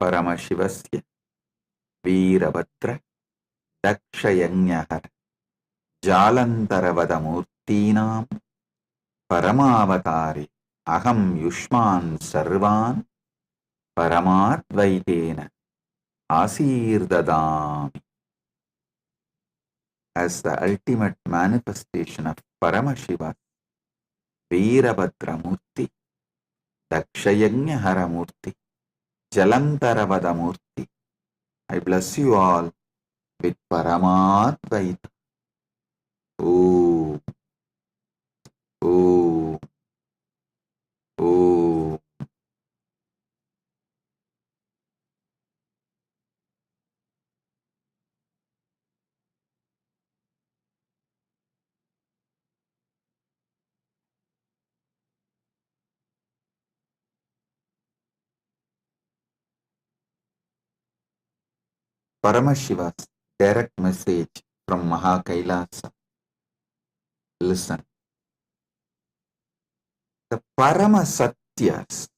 Paramashivasya Veerabhadra Dakshayanyahara Jalantaravadamurtinam Paramavatari Aham Yushman Sarvan Paramadvaitena Asirdadami. As the ultimate manifestation of Paramashiva, Veerabhadra Murti, Dakshayanyahara Murti, Jalantaravadamurti, I bless you all with Paramadvaita. Om, Om, Om. Paramashiva's direct message from KAILASA. Listen. The Paramasatyas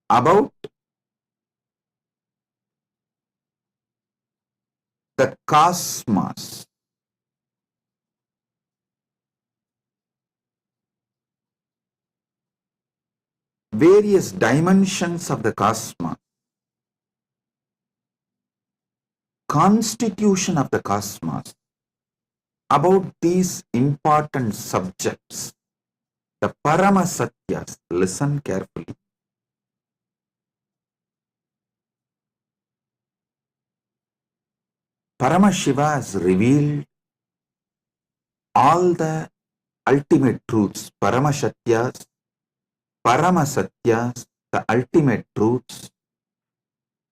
about the cosmos, various dimensions of the cosmos, constitution of the cosmos, about these important subjects, the Paramasatyas, listen carefully. Paramashiva has revealed all the ultimate truths, Paramasatyas, the ultimate truths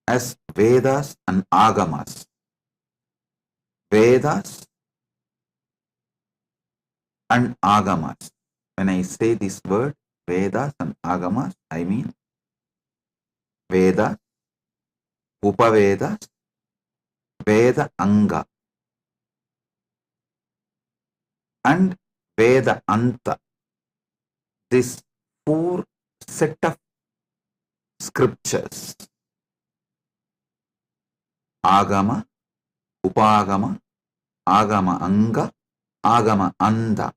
as Vedas and Agamas. Vedas and Agamas. When I say this word, Vedas and Agamas, I mean Vedas, Upavedas, Veda Anga, and Veda Anta. This four set of scriptures, Agama, Upagama, Agama Anga, Agama Anda.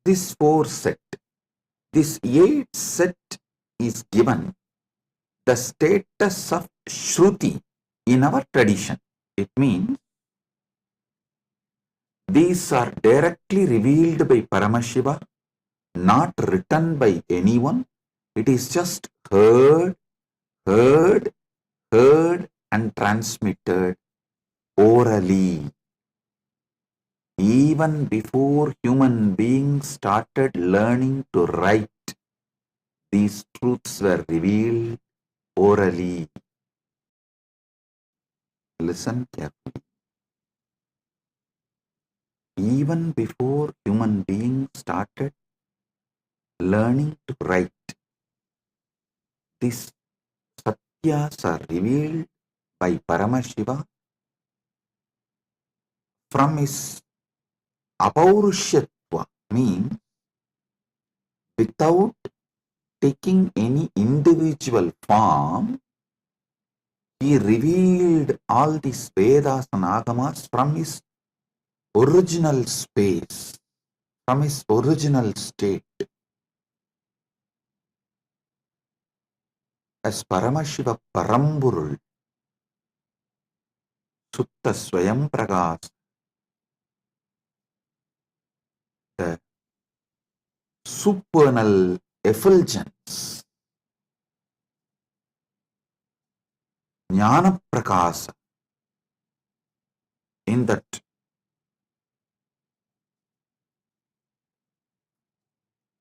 This four set, this 8 set is given the status of Shruti in our tradition. It means these are directly revealed by Paramashiva, not written by anyone. It is just heard and transmitted orally. Even before human beings started learning to write, these truths were revealed orally. Listen carefully. Even before human beings started learning to write, these satyas are revealed by Paramashiva from his apaurishyatva, means without taking any individual form. He revealed all these Vedas and Agamas from his original space, from his original state. As Paramashiva Paramburul, Sutta Swayam Pragas, the supernal effulgence, Jnana Prakasa, in that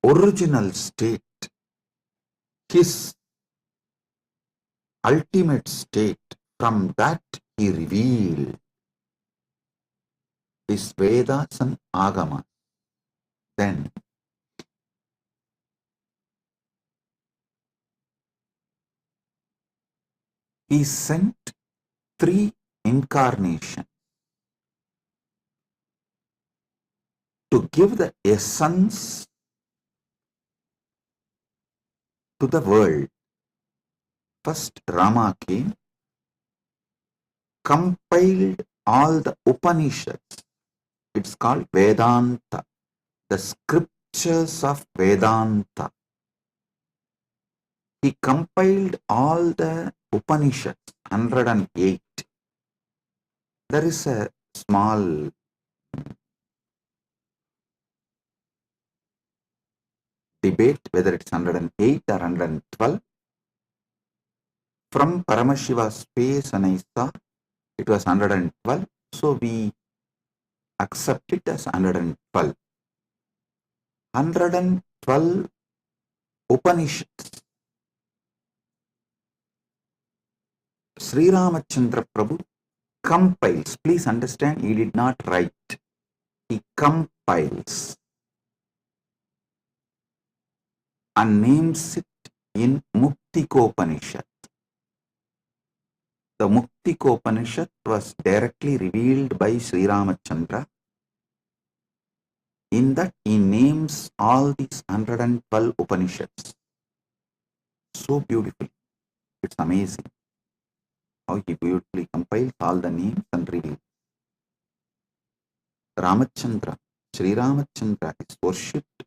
original state, his ultimate state, from that he revealed his Vedas and Agamas. Then he sent 3 incarnations to give the essence to the world. first Rama came, compiled all the Upanishads. It's called Vedanta, the scriptures of Vedanta. He compiled all the Upanishads, 108. There is a small debate whether it's 108 or 112. From Paramashiva's face, and I saw it was 112, so we accept it as 112. 112 Upanishads. Sri Ramachandra Prabhu compiles. Please understand, he did not write. He compiles and names it in Muktikopanishad. The Muktikopanishad was directly revealed by Sri Ramachandra. In that he names all these 112 Upanishads. So beautifully. It's amazing how he beautifully compiles all the names and reveals. Ramachandra, Sri Ramachandra is worshipped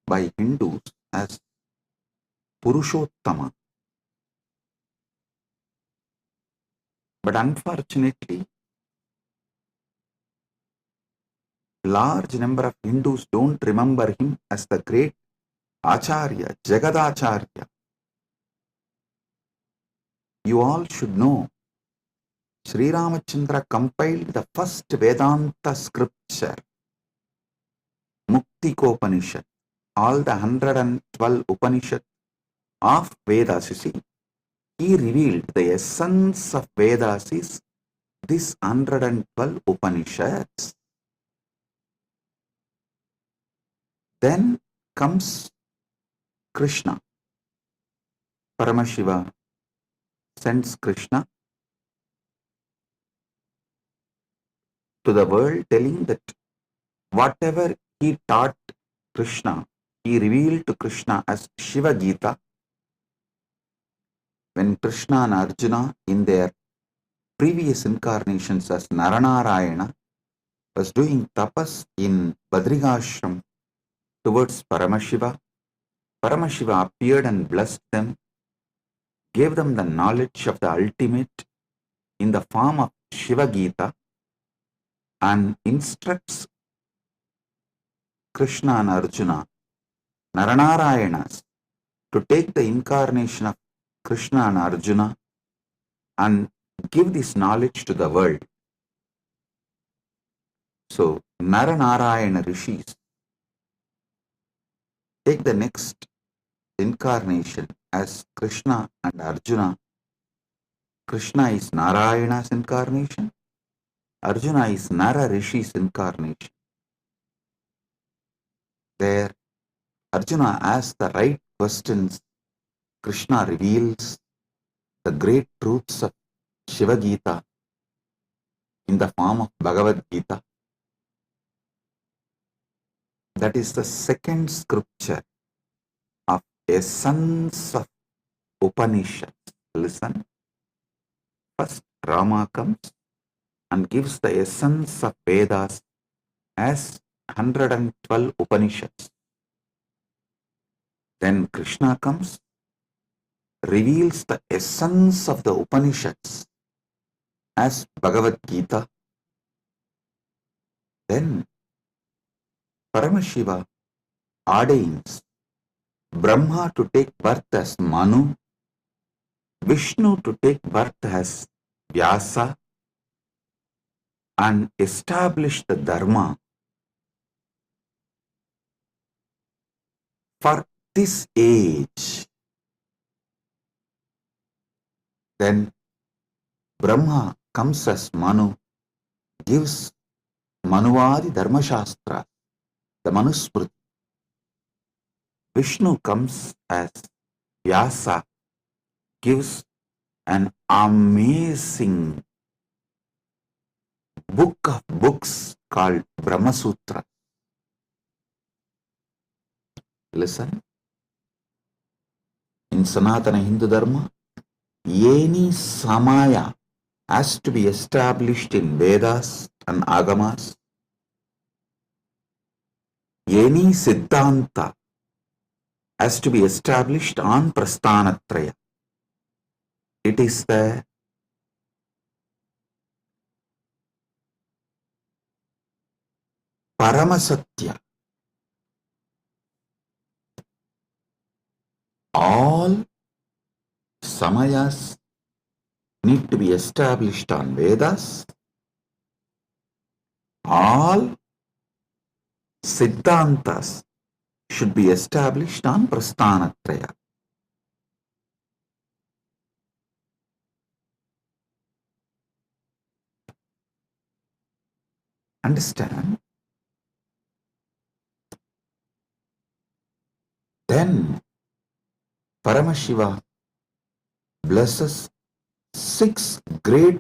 by Hindus as Purushottama. But unfortunately, large number of Hindus don't remember him as the great Acharya, Jagadacharya. You all should know, Sri Ramachandra compiled the first Vedanta scripture, Muktikopanishad. All the 112 Upanishads of Vedas, you see, he revealed the essence of Vedas is this 112 Upanishads. Then comes Krishna. Paramashiva sends Krishna to the world, telling that whatever he taught Krishna, he revealed to Krishna as Shiva Gita. When Krishna and Arjuna in their previous incarnations as Naranarayana was doing tapas in Badrigashram towards Paramashiva, Paramashiva appeared and blessed them, gave them the knowledge of the ultimate in the form of Shiva Gita, and instructs Krishna and Arjuna, Naranarayanas, to take the incarnation of Krishna and Arjuna and give this knowledge to the world. So, Naranarayana rishis take the next incarnation as Krishna and Arjuna. Krishna is Narayana's incarnation, Arjuna is Nara Rishi's incarnation. There, Arjuna asks the right questions. Krishna reveals the great truths of Shiva Gita in the form of Bhagavad Gita. That is the second scripture of essence of Upanishads. Listen. First, Rama comes and gives the essence of Vedas as 112 Upanishads. Then Krishna comes, reveals the essence of the Upanishads as Bhagavad Gita. Then Paramashiva ordains Brahma to take birth as Manu, Vishnu to take birth as Vyasa, and establish the Dharma for this age. Then Brahma comes as Manu, gives Manuvadi Dharma Shastra, the Manusmriti. Vishnu comes as Vyasa, gives an amazing book of books called Brahma Sutra. Listen. In Sanatana Hindu Dharma, any samaya has to be established in Vedas and Agamas. Any Siddhanta has to be established on Prasthanatraya. It is the Paramasatya. All samayas need to be established on Vedas. All Siddhantas should be established on Prasthanatraya. Understand? Then Paramashiva blesses 6 great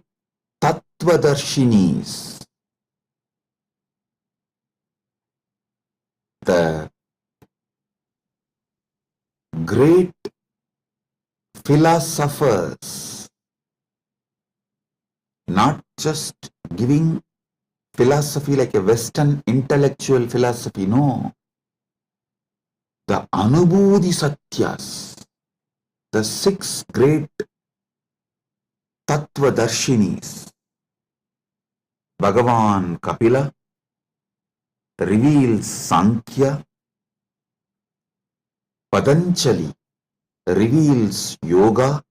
Tattvadarshinis. The great philosophers, not just giving philosophy like a Western intellectual philosophy, no. The Anubodhi Satyas, the 6 great Tattvadarshinis. Bhagavan Kapila reveals Sankhya, Patanjali reveals Yoga,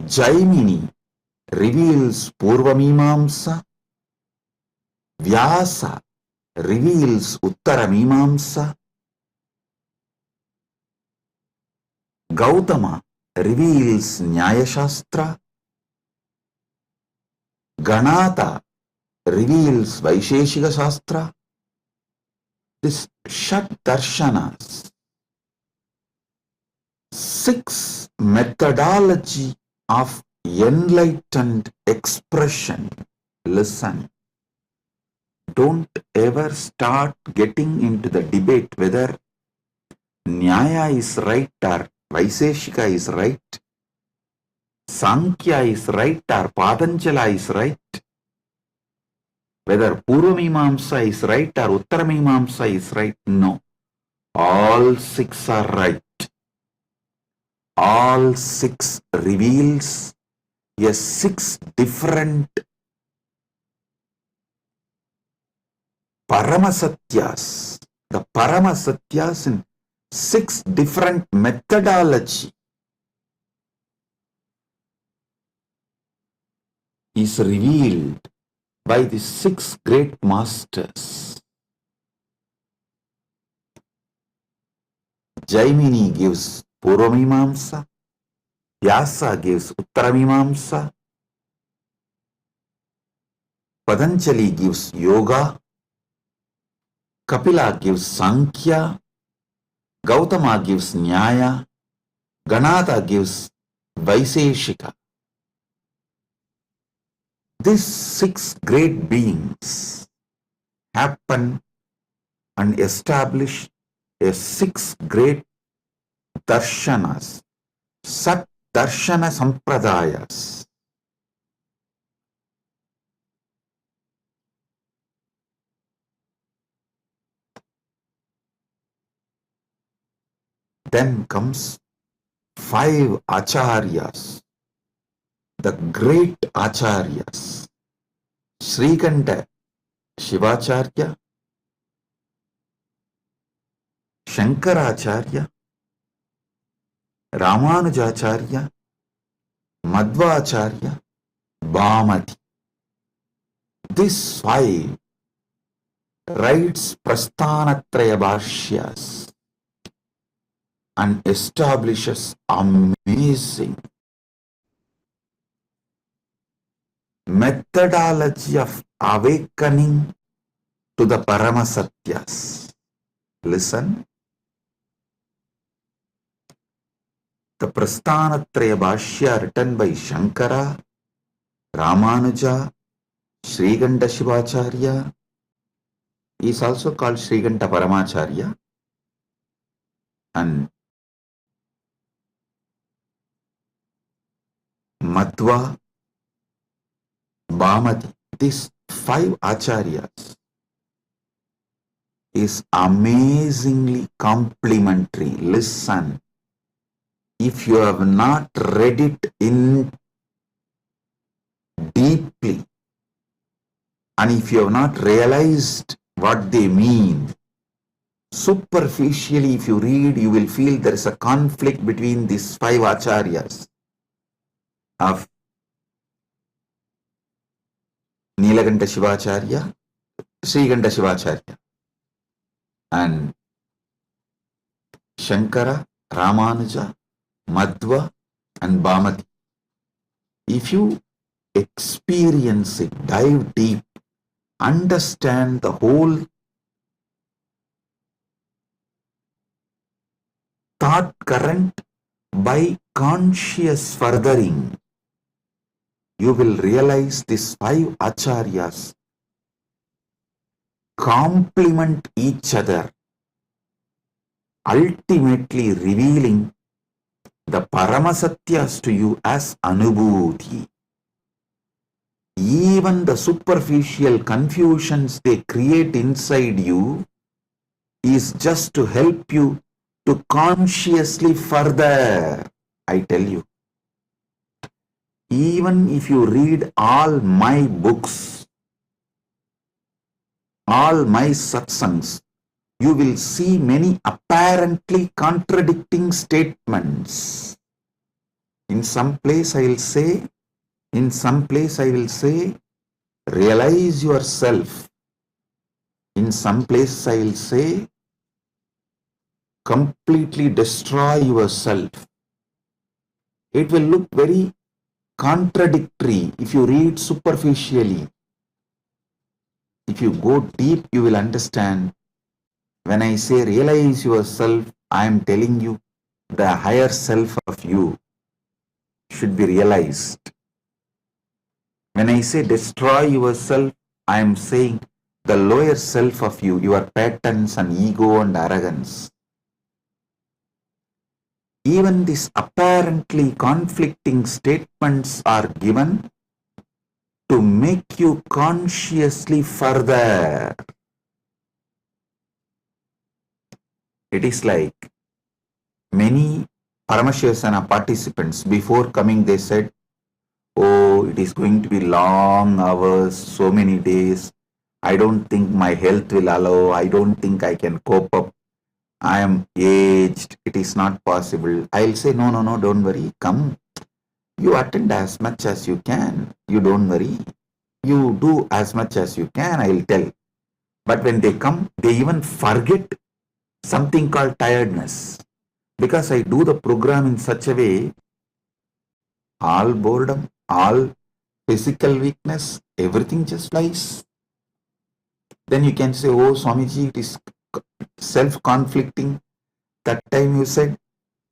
Jaimini reveals Purvamimamsa, Vyasa reveals Uttaramimamsa, Gautama reveals Nyaya Shastra, Ganata reveals Vaisheshika Shastra. This Shat Darshanas, 6 methodology of enlightened expression. Listen, don't ever start getting into the debate whether Nyaya is right or Vaisheshika is right, Sankhya is right or Patanjala is right, whether Purvamimamsa is right or Uttaramimamsa is right. No, all 6 are right. All 6 reveals a 6 different Paramasatyas. The Paramasatyas in 6 different methodology is revealed by the 6 great masters. Jaimini gives Purvamimamsa, Vyasa gives Uttaramimamsa, Patanjali gives Yoga, Kapila gives Sankhya, Gautama gives Nyaya, Ganata gives Vaisheshika. These 6 great beings happen and establish a 6 great darshanas, Sat Darshana Sampradayas. Then comes 5 acharyas, the great acharyas. Srikanta Shivacharya, Shankaracharya, Ramanujacharya, Madhvacharya, Bhamati. These 5 writes Prasthanatraya Bhashyas and establishes amazing methodology of awakening to the Paramasatyas. Listen, the Prasthanatraya Bhashya written by Shankara, Ramanuja, Srikanta Shivacharya is also called Srikanta Paramacharya, and Madhva, Bhamati. These 5 acharyas is amazingly complementary. Listen, if you have not read it in deeply, and if you have not realized what they mean, superficially if you read, you will feel there is a conflict between these 5 acharyas of Nilakanta Shivacharya, Srikanta Shivacharya, and Shankara, Ramanuja, Madhva, and Bhamati. If you experience it, dive deep, understand the whole thought current by conscious furthering, you will realize these 5 acharyas complement each other, ultimately revealing the Paramasatyas to you as Anubhuti. Even the superficial confusions they create inside you is just to help you to consciously further. I tell you, even if you read all my books, all my satsangs, you will see many apparently contradicting statements. In some place I will say, realize yourself. In some place I will say, completely destroy yourself. It will look very contradictory if you read superficially. If you go deep, you will understand. When I say realize yourself, I am telling you the higher self of you should be realized. When I say destroy yourself, I am saying the lower self of you, your patterns and ego and arrogance. Even these apparently conflicting statements are given to make you consciously further. It is like many Paramashivasana participants, before coming they said, oh, it is going to be long hours, so many days. I don't think my health will allow. I don't think I can cope up. I am aged. It is not possible. I'll say, no, don't worry. Come. You attend as much as you can. You don't worry. You do as much as you can, I'll tell. But when they come, they even forget something called tiredness. Because I do the program in such a way, all boredom, all physical weakness, everything just flies. Then you can say, oh, Swamiji, it is self-conflicting. That time you said,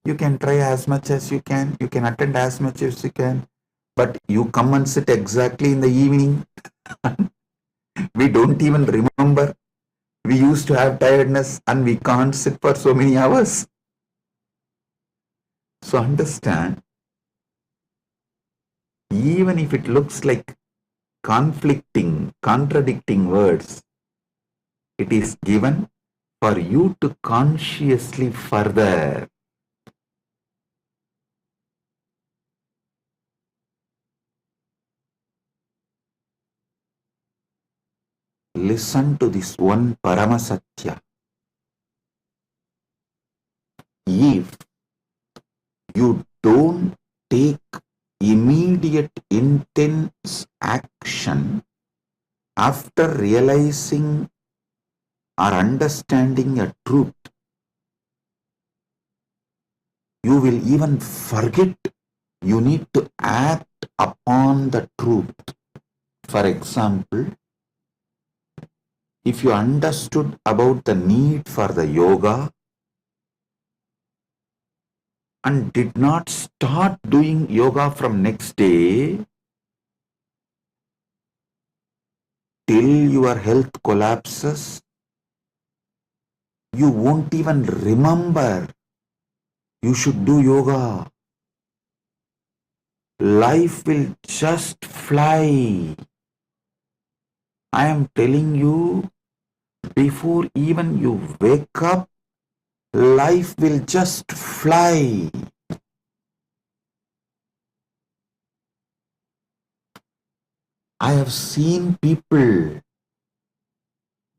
you can try as much as you can attend as much as you can, but you come and sit exactly in the evening. We don't even remember. We used to have tiredness and we can't sit for so many hours. So understand, even if it looks like conflicting, contradicting words, it is given for you to consciously further. Listen to this one Paramasatya. If you don't take immediate intense action after realizing or understanding a truth, you will even forget you need to act upon the truth. For example, if you understood about the need for the yoga and did not start doing yoga from next day till your health collapses, you won't even remember you should do yoga. life will just fly. I am telling you, before even you wake up, life will just fly. I have seen people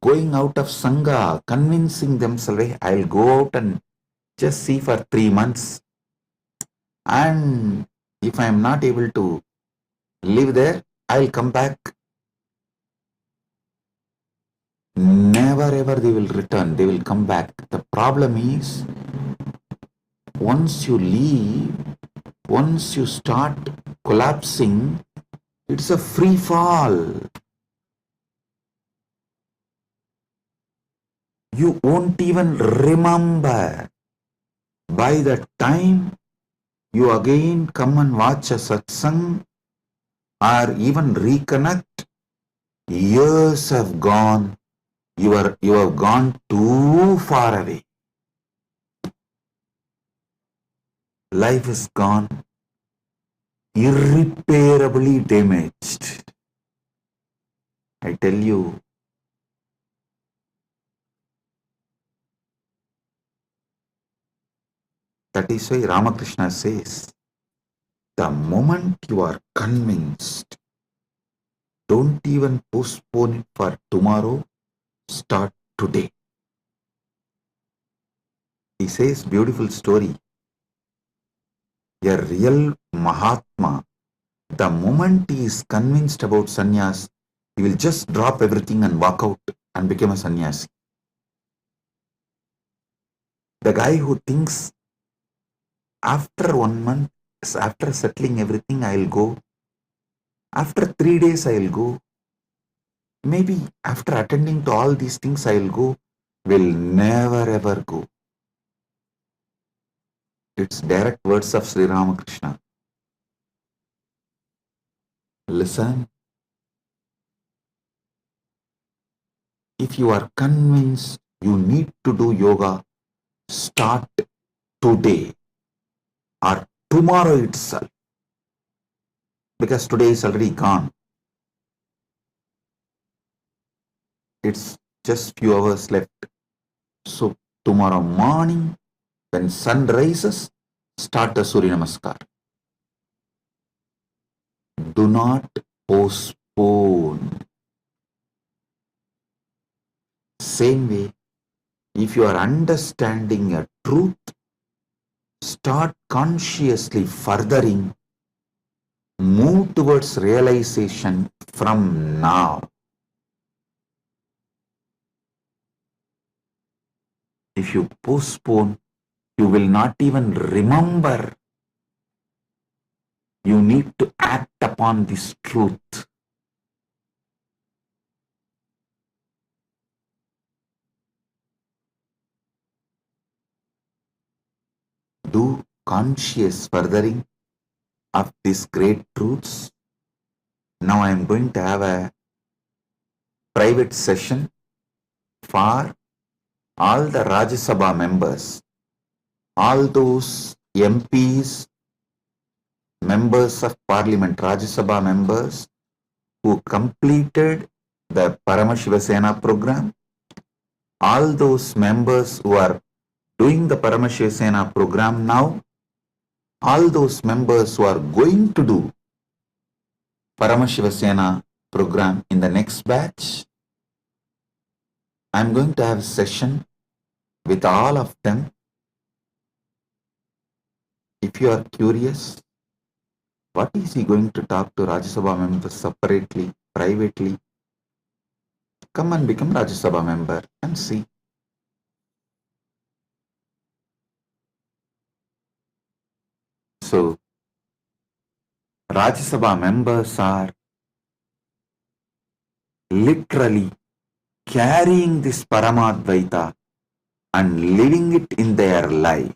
going out of Sangha, convincing themselves, hey, I'll go out and just see for 3 months. And if I am not able to live there, I'll come back. Never ever they will return, they will come back. The problem is, once you leave, once you start collapsing, it's a free fall. You won't even remember. By the time you again come and watch a satsang or even reconnect, years have gone. You have gone too far away. Life is gone, irreparably damaged. I tell you, that is why Ramakrishna says, the moment you are convinced, don't even postpone it for tomorrow, start today. He says, beautiful story. A real Mahatma, the moment he is convinced about sannyas, he will just drop everything and walk out and become a sannyasi. The guy who thinks, after 1 month, after settling everything, I'll go. After 3 days, I'll go. Maybe after attending to all these things, I'll go. Will never ever go. It's direct words of Sri Ramakrishna. Listen. If you are convinced you need to do yoga, start today or tomorrow itself. Because today is already gone. It's just few hours left. So tomorrow morning, when sun rises, start the Surya Namaskar. Do not postpone. Same way, if you are understanding a truth, start consciously furthering, move towards realization from now. If you postpone, you will not even remember. You need to act upon this truth. Do conscious furthering of these great truths. Now I am going to have a private session for all the Rajya Sabha members, all those MPs, members of Parliament, Rajya Sabha members who completed the Paramashiva Sena program, all those members who are doing the Paramashiva Sena program now, all those members who are going to do Paramashiva Sena program in the next batch, I'm going to have a session with all of them. If you are curious, what is he going to talk to Rajya Sabha members separately, privately? Come and become Rajya Sabha member and see. So, Rajya Sabha members are literally carrying this Paramadvaita and living it in their life.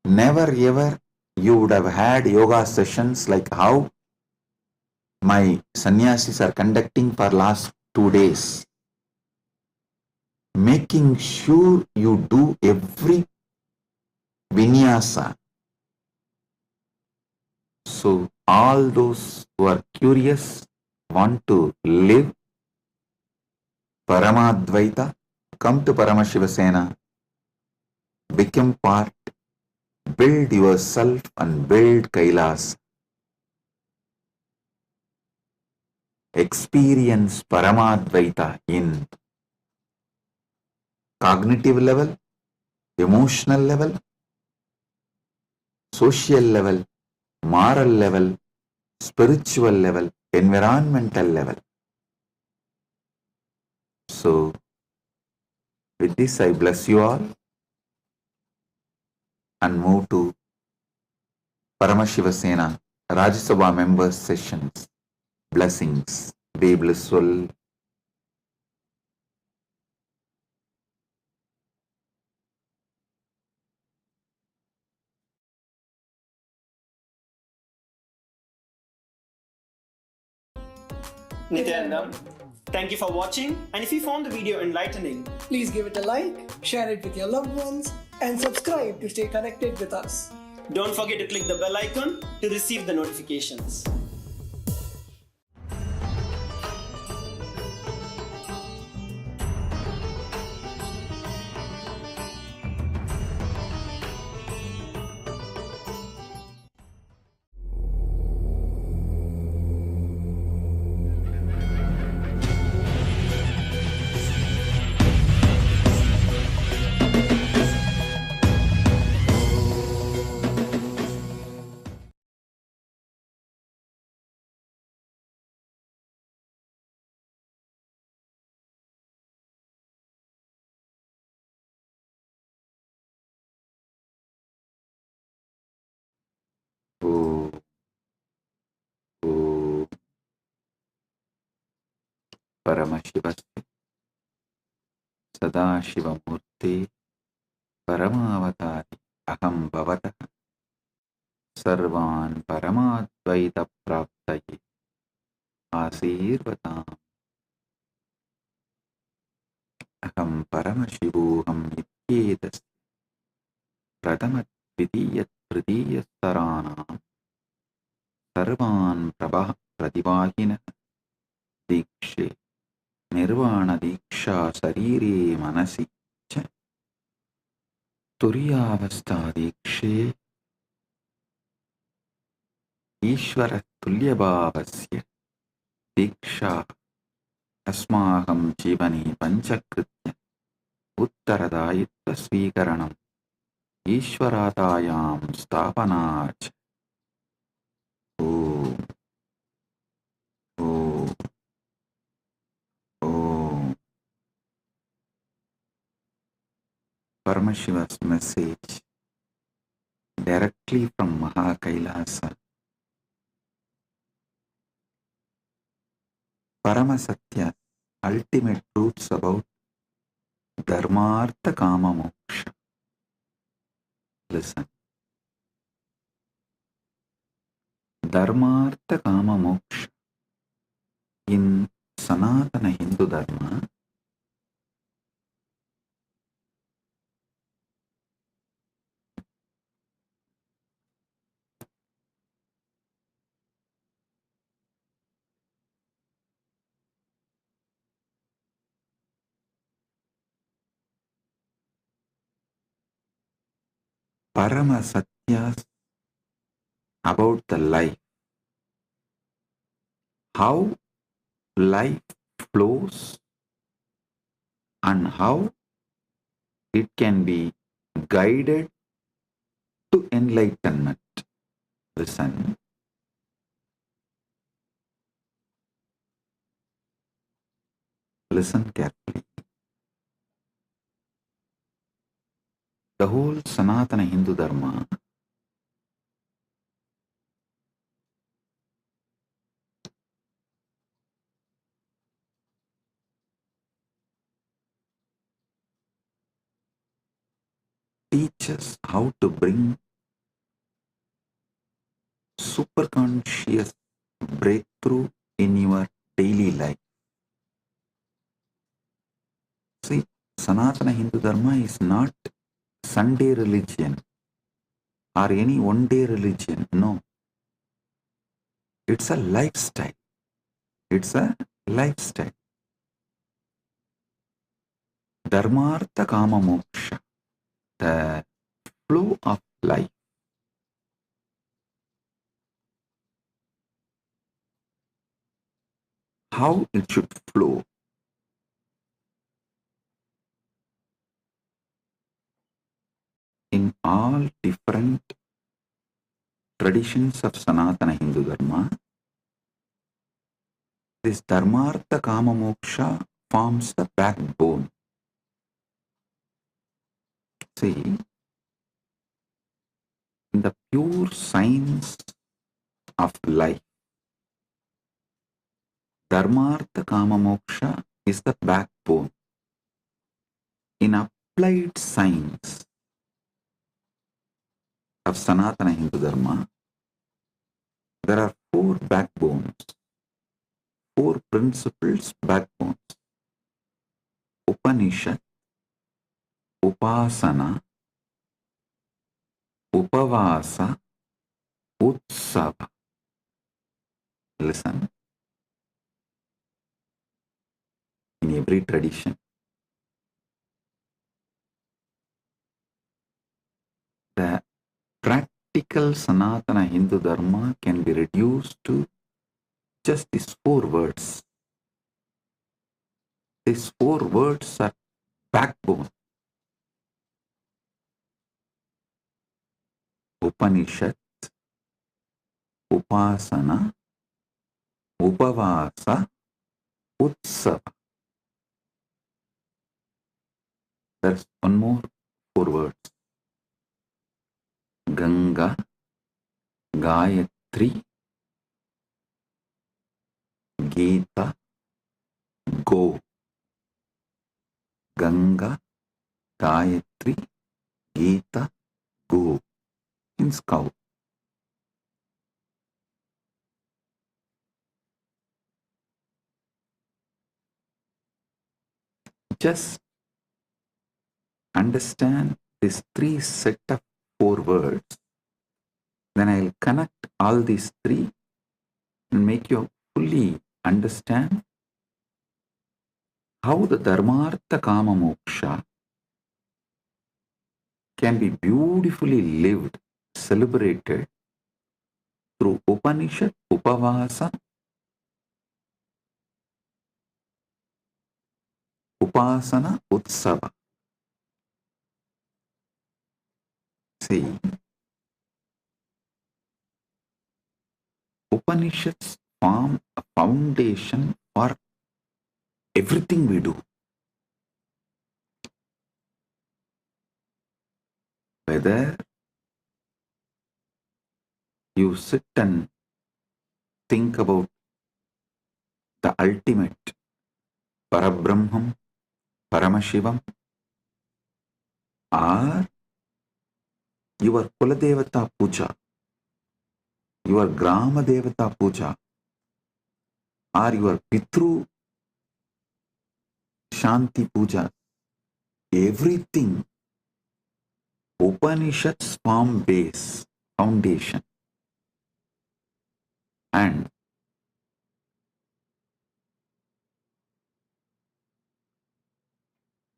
Never ever you would have had yoga sessions like how my sannyasis are conducting for last 2 days. making sure you do every vinyasa. So all those who are curious, want to live Paramadvaita, come to Paramashivasena, become part, build yourself and build Kailas. Experience Paramadvaita in cognitive level, emotional level, social level, moral level, spiritual level, environmental level. So, with this, I bless you all and move to Paramashivasena Rajya Sabha members sessions. Blessings. Be blissful. Nithyananda, thank you for watching, and if you found the video enlightening, please give it a like, share it with your loved ones, and subscribe to stay connected with us. Don't forget to click the bell icon to receive the notifications. Oh, oh, Paramashivasya Sadashivamurti Paramavatari Aham Bhavata Sarvan Paramadvaita Praptaye Asirvatam Aham Paramashivoham Nityetas Pratama Dvitiya Tritiya Saranam Sarvan Prabha Pratibahina Dikshe Nirvana Diksha Sarire Manasi Cha Turiyavastha Dikshe Ishvara Tulyabhavasya Diksha Asmaham Jivani Panchakritya Uttaradayitva Swikaranam Ishvaratayam Stapanach Om Om Om. Paramashiva's message directly from KAILASA. Paramasatya, ultimate truths about Dharmartha Kama Moksha. Listen. Dharmartha Kama Moksha. In Sanatana Hindu Dharma, Paramasatyas about the life, how life flows and how it can be guided to enlightenment. Listen. Listen carefully. The whole Sanatana Hindu Dharma teaches how to bring superconscious breakthrough in your daily life. See, Sanatana Hindu Dharma is not Sunday religion or any one-day religion. No. It's a lifestyle. It's a lifestyle. Dharmartha Kama Moksha, the flow of life. How it should flow. In all different traditions of Sanatana Hindu Dharma, this Dharmartha Kama Moksha forms the backbone. See, in the pure science of life, Dharmartha Kama Moksha is the backbone. In applied science of Sanatana Hindu Dharma, there are four backbones, four principles backbones. Upanishad, Upasana, Upavasa, Utsava. Listen. In every tradition, the practical Sanatana Hindu Dharma can be reduced to just these four words. These four words are backbone. Upanishad, Upasana, Upavasa, Utsava. There's one more four words. Ganga, Gayatri, Gita, Go. Ganga, Gayatri, Gita, Go. Means cow. Just understand these three set of four words, then I'll connect all these three and make you fully understand how the Dharmartha Kama Moksha can be beautifully lived, celebrated through Upanishad, Upavasa, Upasana, Utsava. See, Upanishads form a foundation for everything we do. Whether you sit and think about the ultimate Parabrahman, Paramashivam, or your Kuladevata Puja, your Grama Devata Puja, or your Pitru Shanti Puja, everything Upanishads form base, foundation. And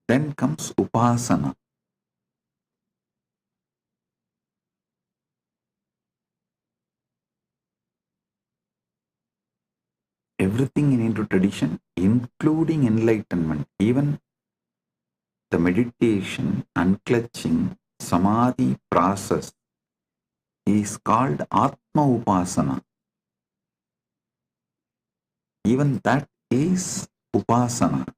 then comes Upasana. Everything in Hindu tradition, including enlightenment, even the meditation, unclutching, samadhi process is called Atma Upasana. Even that is Upasana.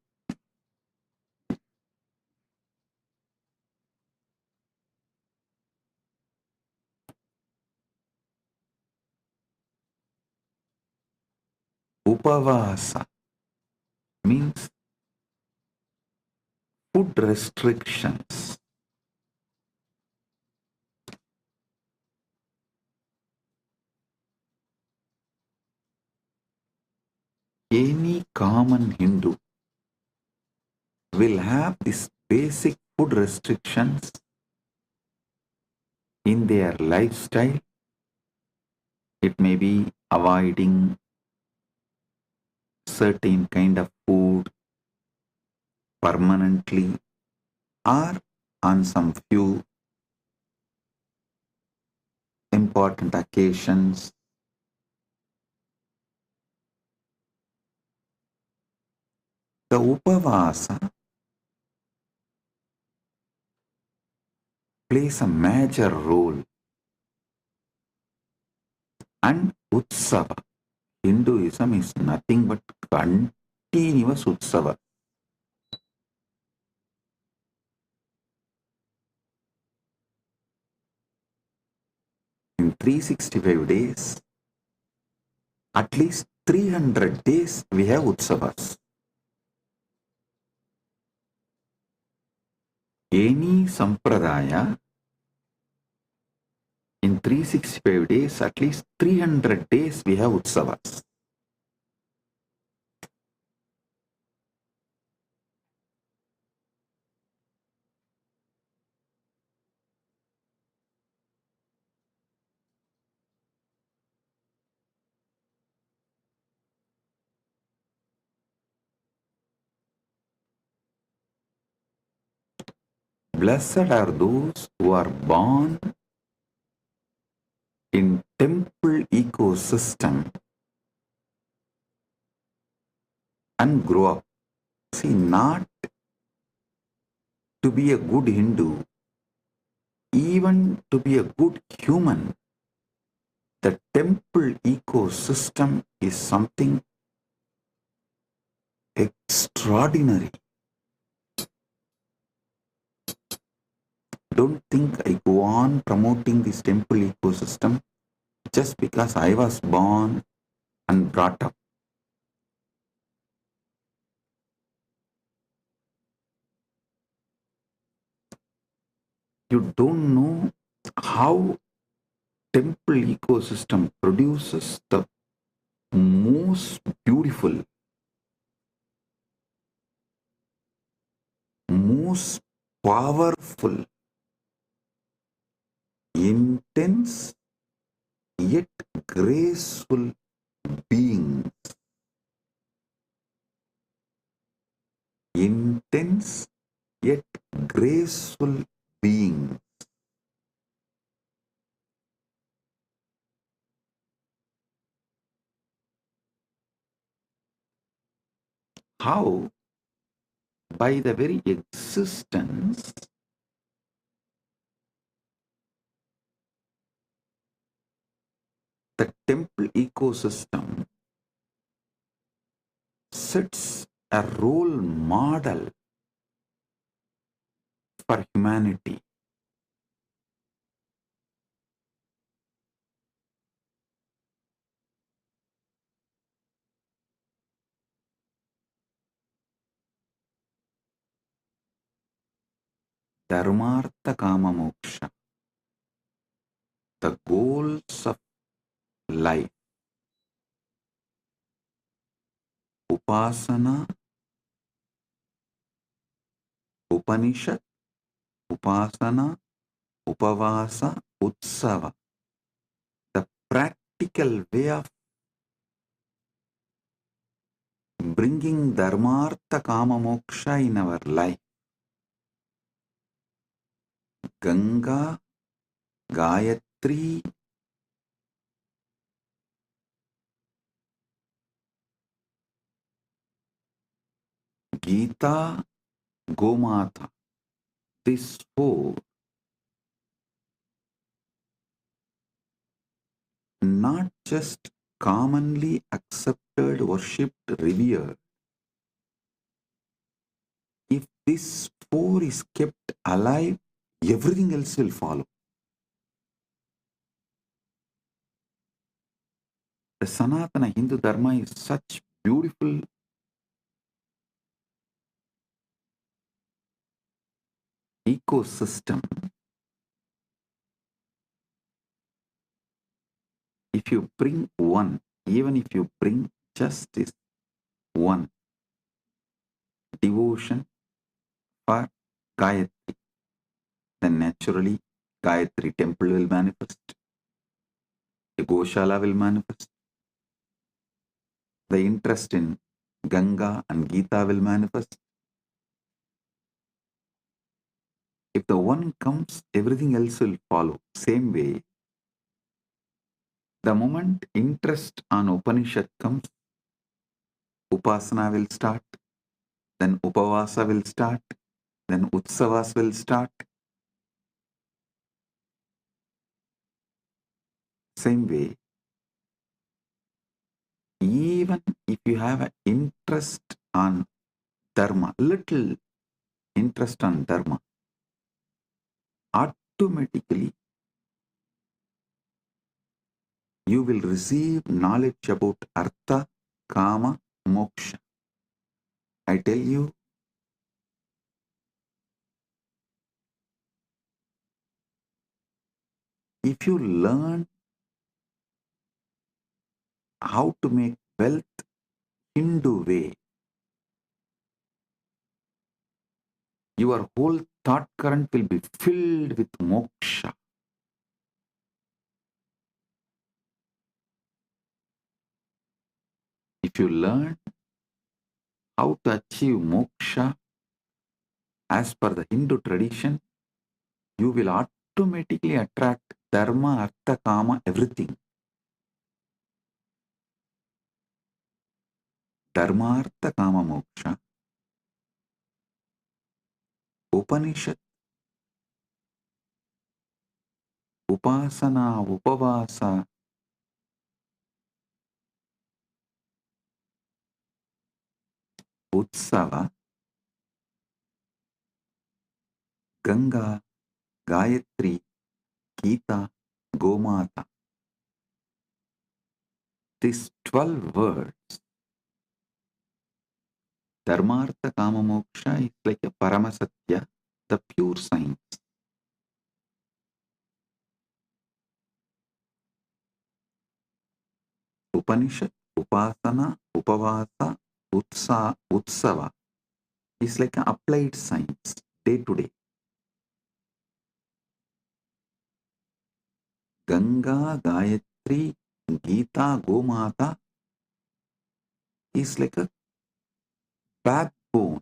Upavasa means food restrictions. Any common Hindu will have this basic food restrictions in their lifestyle. It may be avoiding certain kind of food permanently or on some few important occasions. The Upavasa plays a major role, and Utsava, Hinduism is nothing but continuous Utsava. In 365 days, at least 300 days we have Utsavas. Any Sampradaya, in 365 days, at least 300 days we have Utsavas. Blessed are those who are born in temple ecosystem and grow up. See, not to be a good Hindu, even to be a good human, the temple ecosystem is something extraordinary. Don't think I go on promoting this temple ecosystem just because I was born and brought up. You don't know how temple ecosystem produces the most beautiful, most powerful, intense, yet graceful beings. Intense, yet graceful beings. How? By the very existence the temple ecosystem sets a role model for humanity. Dharmartha Kama Moksha, the goals of life. Upasana, Upanishad, Upasana, Upavasa, Utsava. The practical way of bringing Dharmartha Kama Moksha in our life. Ganga, Gayatri, Gita, Gomata. These four not just commonly accepted, worshipped, revered. If this four is kept alive, everything else will follow. The Sanatana Hindu Dharma is such beautiful ecosystem. If you bring one, even if you bring justice, one, devotion for Gayatri. Then naturally, Gayatri temple will manifest. A Goshala will manifest. The interest in Ganga and Gita will manifest. If the one comes, everything else will follow. Same way, the moment interest on Upanishad comes, Upasana will start, then Upavasa will start, then Utsavas will start. Same way, even if you have an interest on Dharma, little interest on Dharma, automatically you will receive knowledge about Artha, Kama, Moksha. I tell you, if you learn how to make wealth Hindu way, your whole thought current will be filled with moksha. If you learn how to achieve moksha as per the Hindu tradition, you will automatically attract dharma, artha, kama, everything. Dharma, artha, kama, moksha. Upanishad, upasana, upavasa, utsava, Ganga, Gayatri, Gita, Gomata. These 12 words, Dharmartha Kama Moksha, is like a Paramasatya, the pure science. Upanishad, Upasana, Upavasa, Utsava is like an applied science, day to day. Ganga, Gayatri, Gita, Gomata is like a backbone,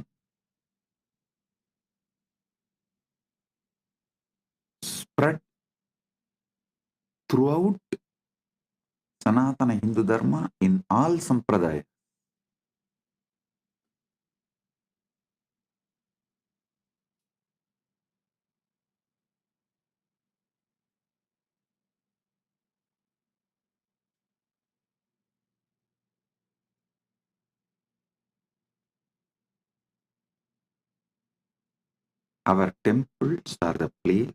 spread throughout Sanatana Hindu Dharma in all Sampradaya. Our temples are the place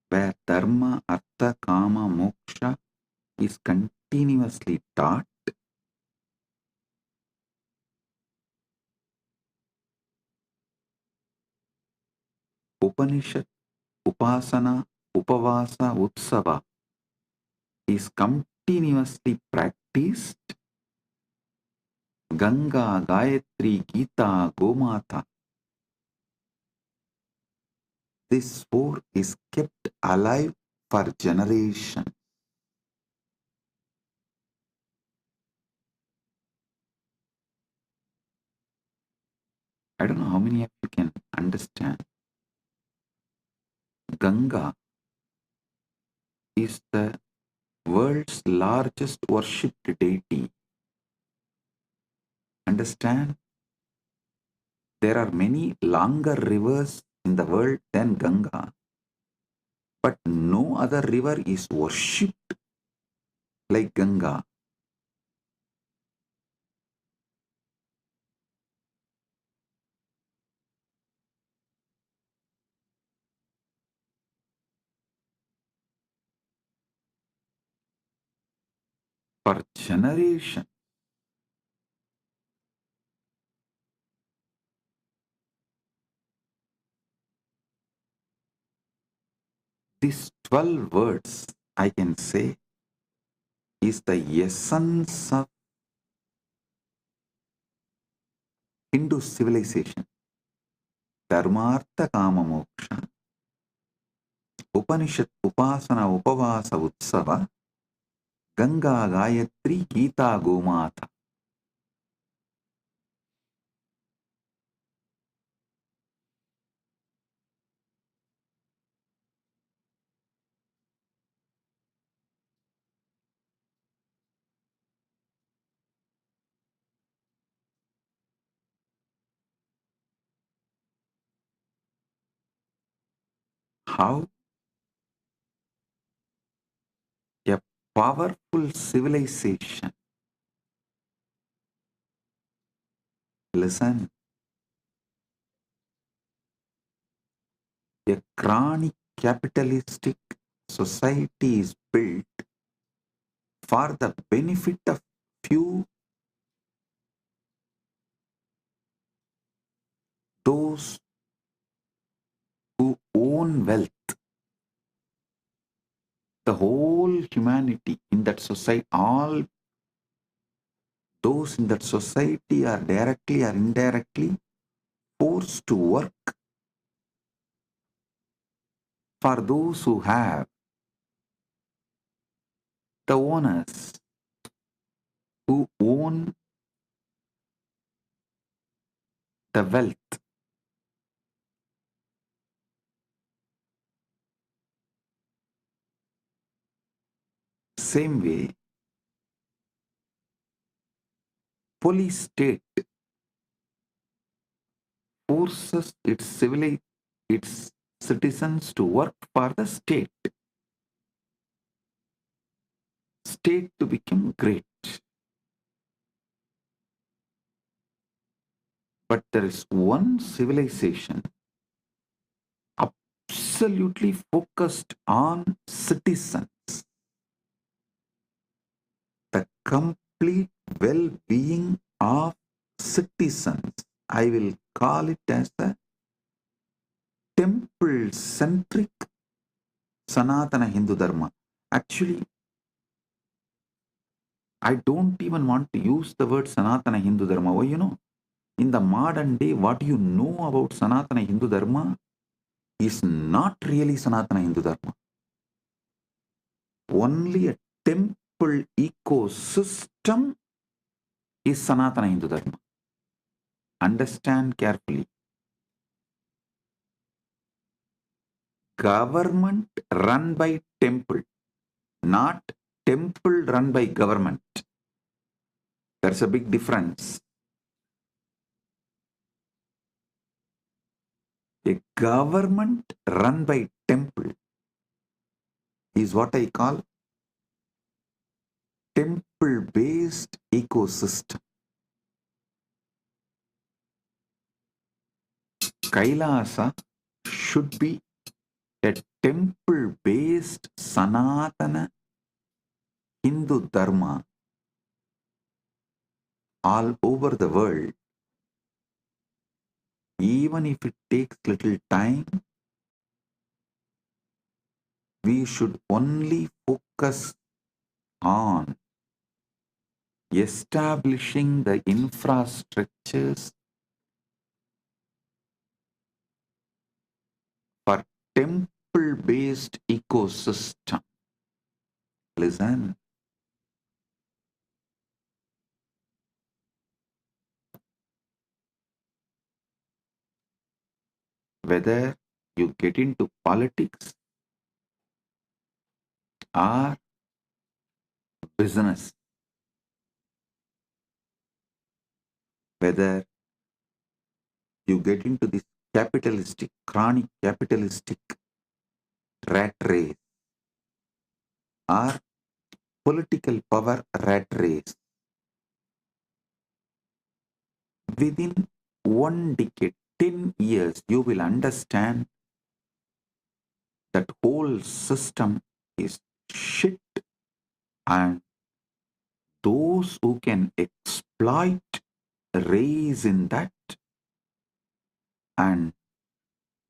where Dharma, Artha, Kama, Moksha is continuously taught. Upanishad, Upasana, Upavasa, Utsava is continuously practiced. Ganga, Gayatri, Gita, Gomata. This four is kept alive for generations. I don't know how many of you can understand. Ganga is the world's largest worshipped deity. Understand? There are many longer rivers in the world than Ganga, but no other river is worshipped like Ganga. For generations, these 12 words, I can say, is the essence of Hindu civilization. Dharmartha Kama Moksha, Upanishad Upasana Upavasa Utsava, Ganga Gayatri Gita Gomata. How a powerful civilization, listen, a chronic capitalistic society is built for the benefit of few, those who own wealth. The whole humanity in that society, all those in that society are directly or indirectly forced to work for those who have, the owners who own the wealth. Same way, police state forces its citizens to work for the state to become great. But there is one civilization absolutely focused on citizens, the complete well-being of citizens. I will call it as the temple-centric Sanatana Hindu Dharma. Actually, I don't even want to use the word Sanatana Hindu Dharma. Why, in the modern day, what you know about Sanatana Hindu Dharma is not really Sanatana Hindu Dharma. Only a temple ecosystem is Sanatana Hindu Dharma. Understand carefully. Government run by temple, not temple run by government. There's a big difference. A government run by temple is what I call temple-based ecosystem. Kailasa should be a temple-based Sanatana Hindu Dharma all over the world. Even if it takes little time, we should only focus on establishing the infrastructures for temple-based ecosystem. Listen. Whether you get into politics or business, whether you get into this capitalistic, chronic capitalistic rat race or political power rat race, within 1 decade, 10 years, you will understand that whole system is shit, and those who can exploit raise in that, and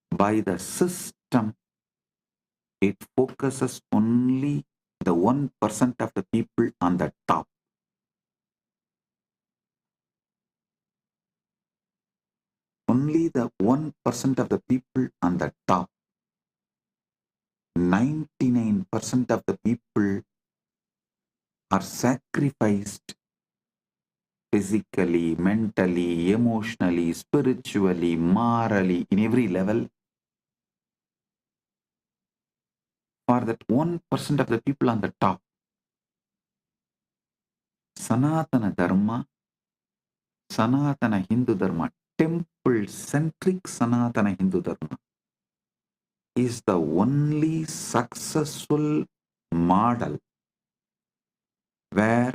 by the system it focuses only the 1% of the people on the top. only the 1% of the people on the top. 99% of the people are sacrificed physically, mentally, emotionally, spiritually, morally, in every level for that 1% of the people on the top. Sanatana Dharma, Sanatana Hindu Dharma, temple-centric Sanatana Hindu Dharma is the only successful model where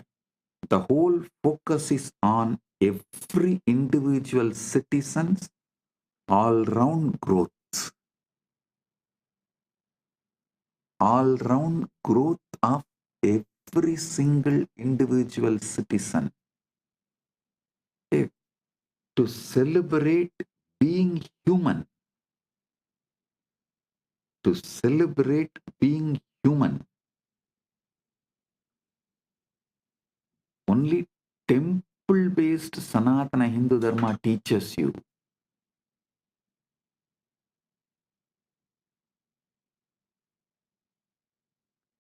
the whole focus is on every individual citizen's all-round growth. All-round growth of every single individual citizen. To celebrate being human. To celebrate being human. Only temple-based Sanatana Hindu Dharma teaches you.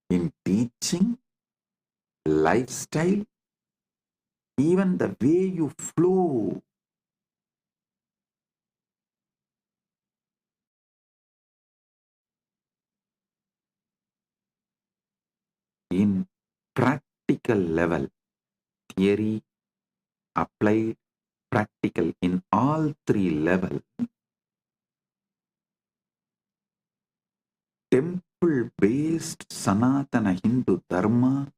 In teaching, lifestyle, even the way you flow. In practical level, theory, applied, practical, in all three levels, temple-based Sanatana Hindu Dharma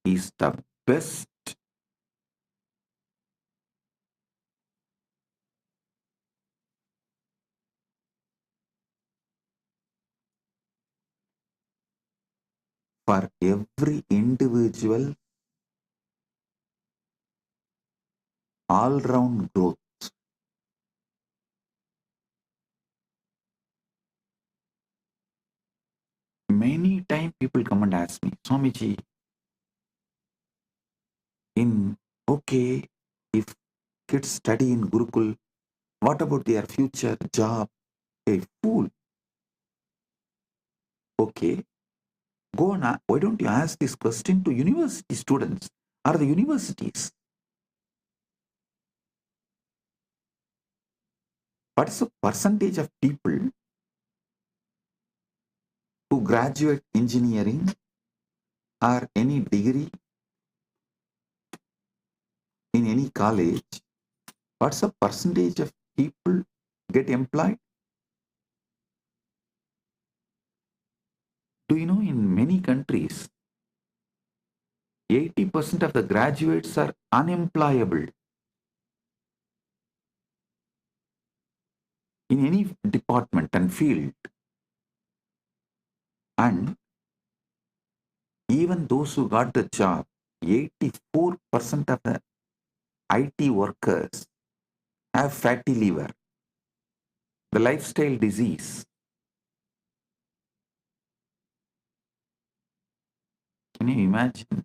is the best. For every individual, all-round growth. Many times people come and ask me, Swamiji, if kids study in Gurukul, what about their future job? Hey, fool. Okay, go on. Why don't you ask this question to university students or the universities? What is the percentage of people who graduate engineering or any degree in any college? What's the percentage of people get employed? Do you know in many countries, 80% of the graduates are unemployable in any department and field. And even those who got the job, 84% of the IT workers have fatty liver, the lifestyle disease. Can you imagine?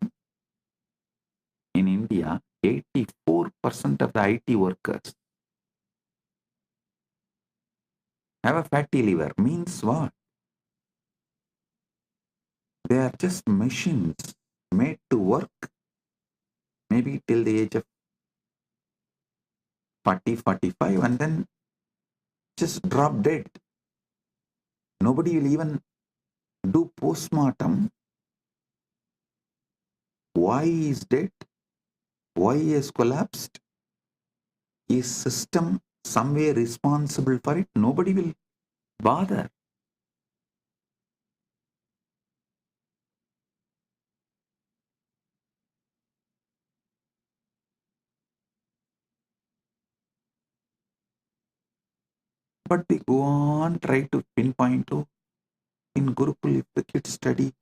In India, 84% of the IT workers have a fatty liver. Means what? They are just machines made to work maybe till the age of 40, 45 and then just drop dead. Nobody will even do postmortem. Why he is dead? Why he has collapsed? Is system somewhere responsible for it? Nobody will bother. But they go on, try to pinpoint to in Gurukul, if the kids study,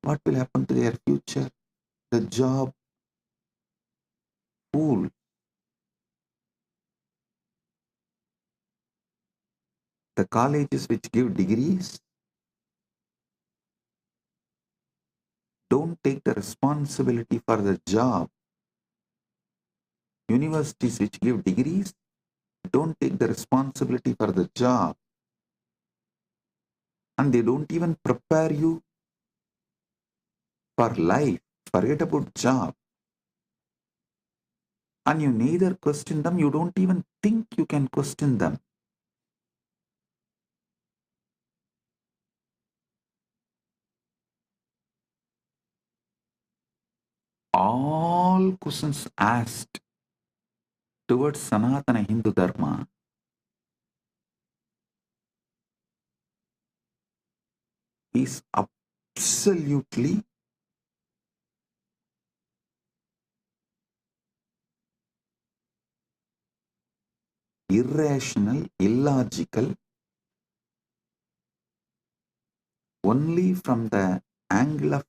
what will happen to their future? The job. Fool. The colleges which give degrees don't take the responsibility for the job. Universities which give degrees don't take the responsibility for the job, and they don't even prepare you for life. Forget about job. And you neither question them, you don't even think you can question them. All questions asked towards Sanatana Hindu Dharma is absolutely irrational, illogical, only from the angle of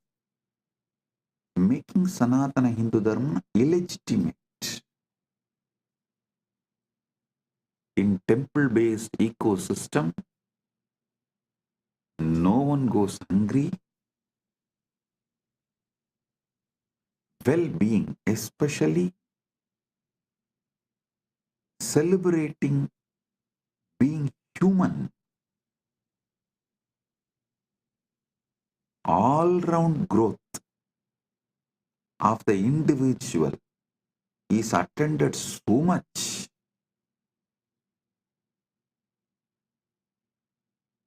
making Sanatana Hindu Dharma illegitimate. In temple-based ecosystem, no one goes hungry. Well-being, especially celebrating being human, all-round growth of the individual is attended so much.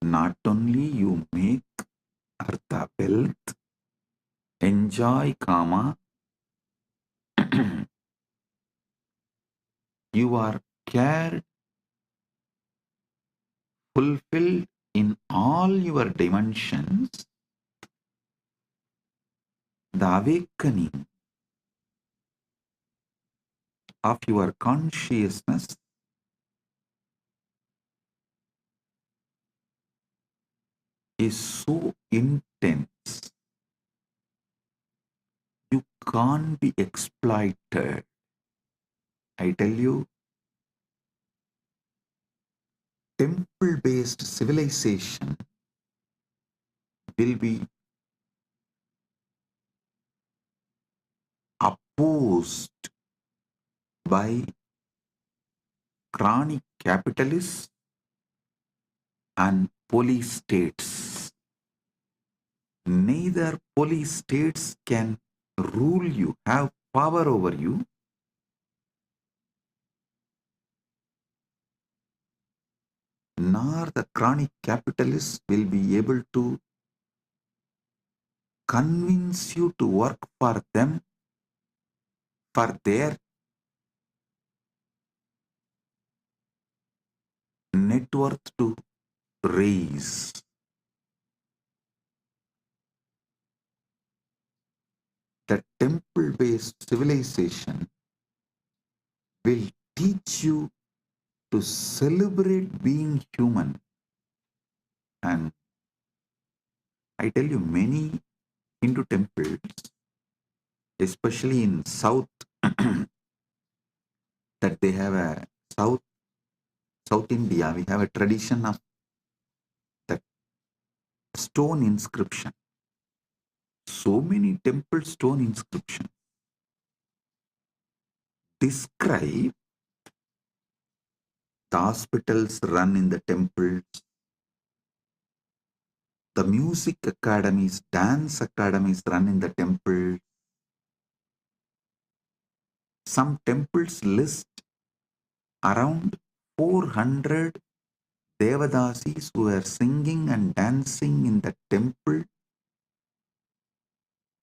Not only you make artha wealth, enjoy kama, you are cared, fulfilled in all your dimensions. The awakening of your consciousness is so intense, you can't be exploited. I tell you, temple-based civilization will be opposed by chronic capitalists and police states. Neither police states can rule you, have power over you, nor the chronic capitalists will be able to convince you to work for them, for their net worth to raise. The temple-based civilization will teach you to celebrate being human. And I tell you, many Hindu temples, especially in South, that they have a South India, we have a tradition of that stone inscription. So many temple stone inscriptions describe the hospitals run in the temples, the music academies, dance academies run in the temple. Some temples list around 400 Devadasis who are singing and dancing in the temple,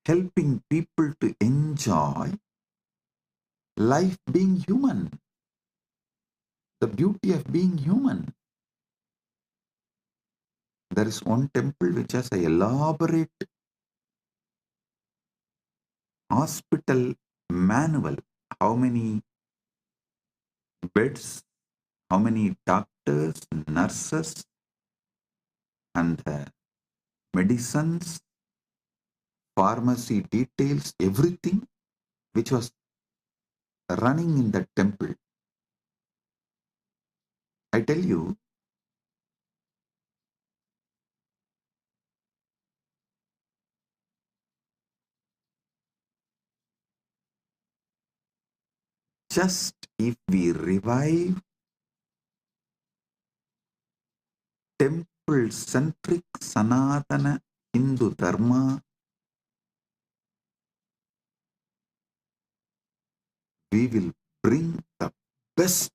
helping people to enjoy life being human, the beauty of being human. There is one temple which has an elaborate hospital manual, how many beds, how many doctors, nurses, and medicines, pharmacy details, everything which was running in the temple. I tell you, just if we revive temple-centric Sanatana Hindu Dharma, we will bring the best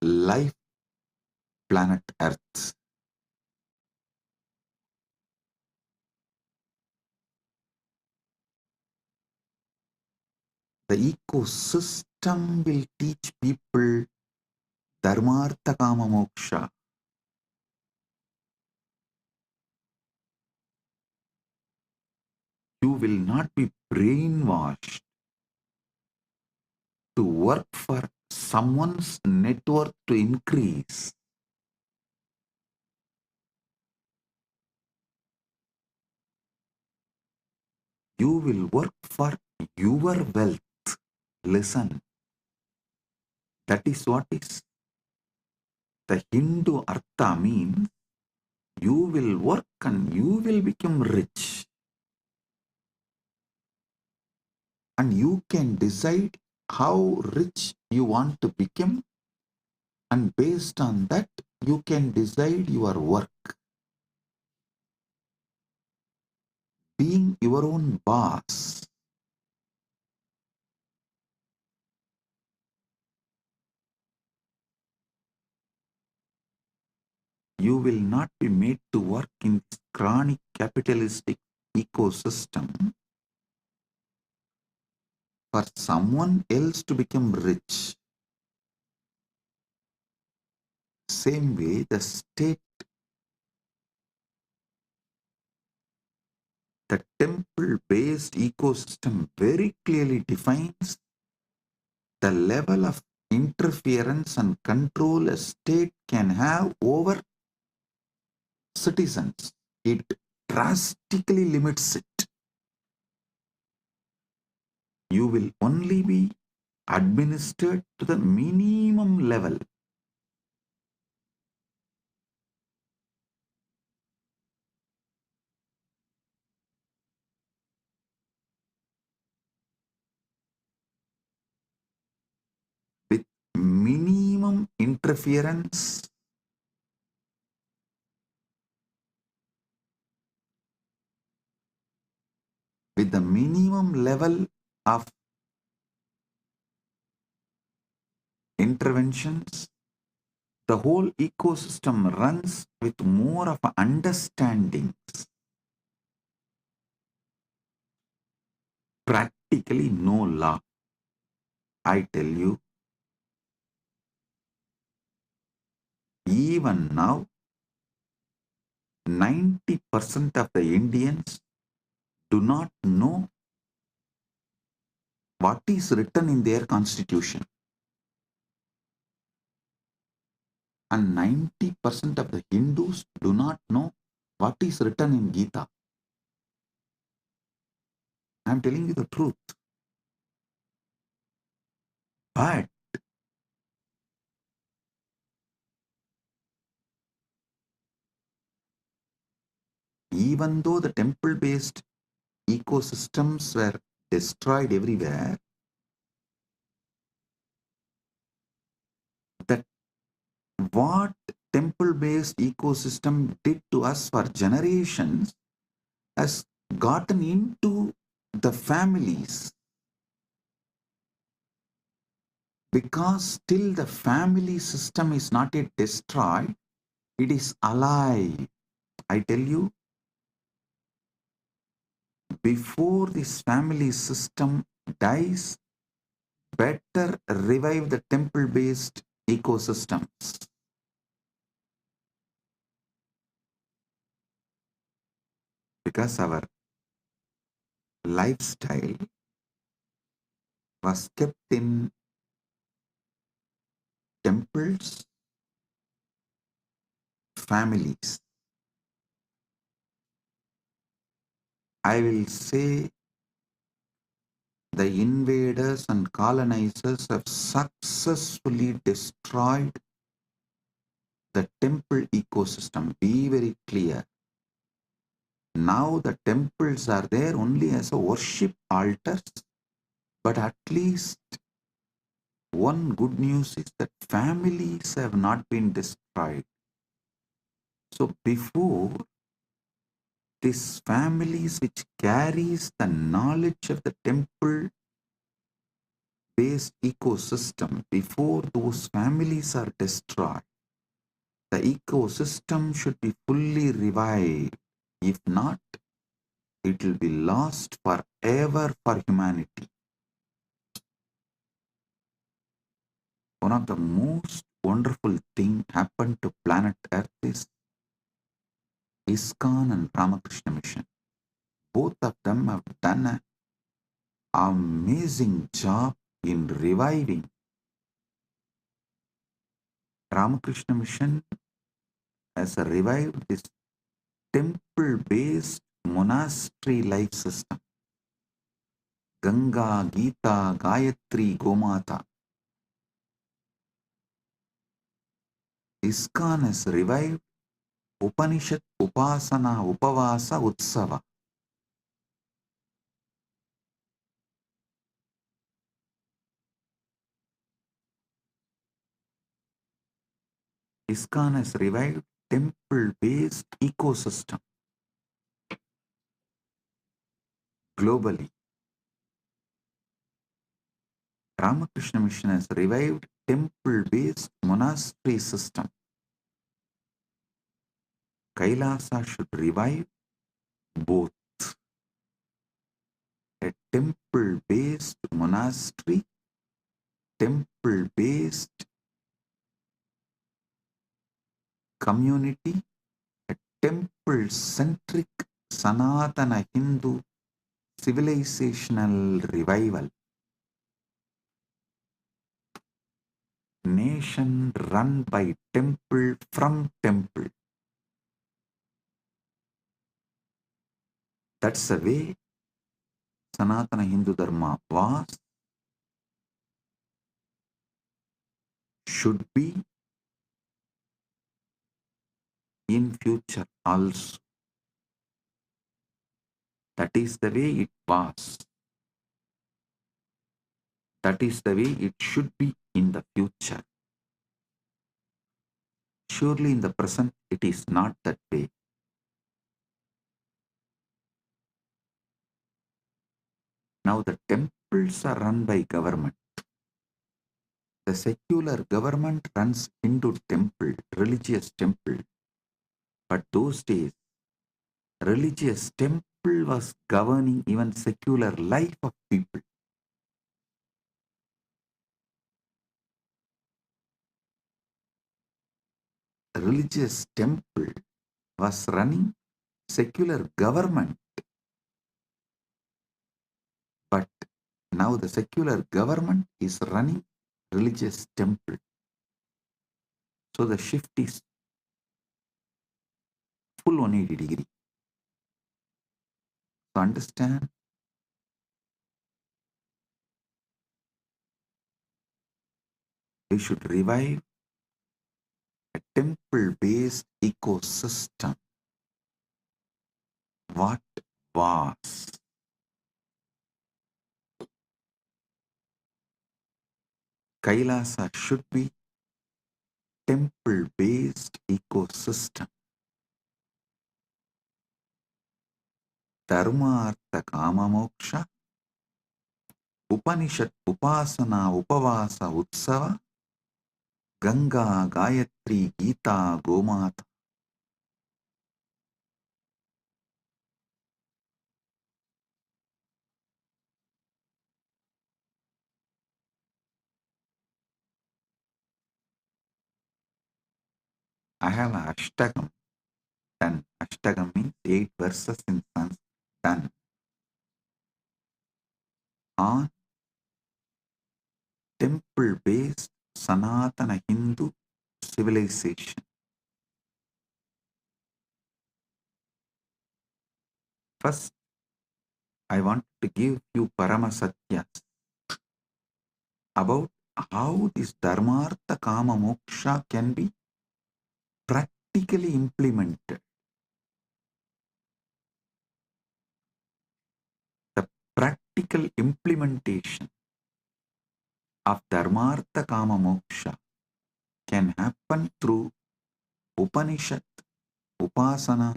life planet Earth. The ecosystem will teach people Dharmartha Kama Moksha. You will not be brainwashed to work for someone's net worth to increase. You will work for your wealth. Listen, that is what is the Hindu Artha means. You will work and you will become rich. And you can decide how rich you want to become, and based on that, you can decide your work. Being your own boss. You will not be made to work in this chronic capitalistic ecosystem for someone else to become rich. Same way, the state, the temple-based ecosystem very clearly defines the level of interference and control a state can have over citizens. It drastically limits it. You will only be administered to the minimum level. With minimum interference, with the minimum level of interventions, the whole ecosystem runs with more of understandings. Practically no law. I tell you, even now, 90% of the Indians do not know what is written in their constitution. And 90% of the Hindus do not know what is written in Gita. I am telling you the truth. But even though the temple-based ecosystems were destroyed everywhere, that what temple-based ecosystem did to us for generations has gotten into the families, because still the family system is not yet destroyed, it is alive. I tell you, before this family system dies, better revive the temple-based ecosystems. Because our lifestyle was kept in temples, families. I will say the invaders and colonizers have successfully destroyed the temple ecosystem. Be very clear. Now the temples are there only as a worship altars, but at least one good news is that families have not been destroyed. So before, these families which carries the knowledge of the temple based ecosystem, before those families are destroyed, the ecosystem should be fully revived. If not, it will be lost forever for humanity. One of the most wonderful things happened to planet Earth is ISKCON and Ramakrishna Mission. Both of them have done an amazing job in reviving. Ramakrishna Mission has revived this temple-based monastery life system. Ganga, Gita, Gayatri, Gomata. ISKCON has revived Upanishad, Upasana, Upavasa, Utsava. ISKCON has revived temple-based ecosystem globally. Ramakrishna Mission has revived temple-based monastery system. KAILASA should revive both. A temple-based monastery, temple-based community, a temple-centric Sanatana Hindu civilizational revival. Nation run by temple from temple. That's the way Sanatana Hindu Dharma was, should be in future also. That is the way it was. That is the way it should be in the future. Surely in the present it is not that way. Now the temples are run by government. The secular government runs Hindu temple, religious temple. But those days, religious temple was governing even secular life of people. Religious temple was running secular government. But now the secular government is running religious temple. So the shift is full 180 degree. So understand, we should revive a temple-based ecosystem. What was? Kailasa should be temple-based ecosystem. Dharma, Artha, Kama, Moksha, Upanishad, Upasana, Upavasa, Utsava, Ganga, Gayatri, Gita, Gomata. I have an Ashtagam done. Ashtagam means 8 verses in Sanskrit done on temple-based Sanatana Hindu civilization. First, I want to give you Paramasatyas about how this Dharmartha Kama Moksha can be practically implemented. The practical implementation. of Dharmartha Kama Moksha can happen through Upanishad, Upasana,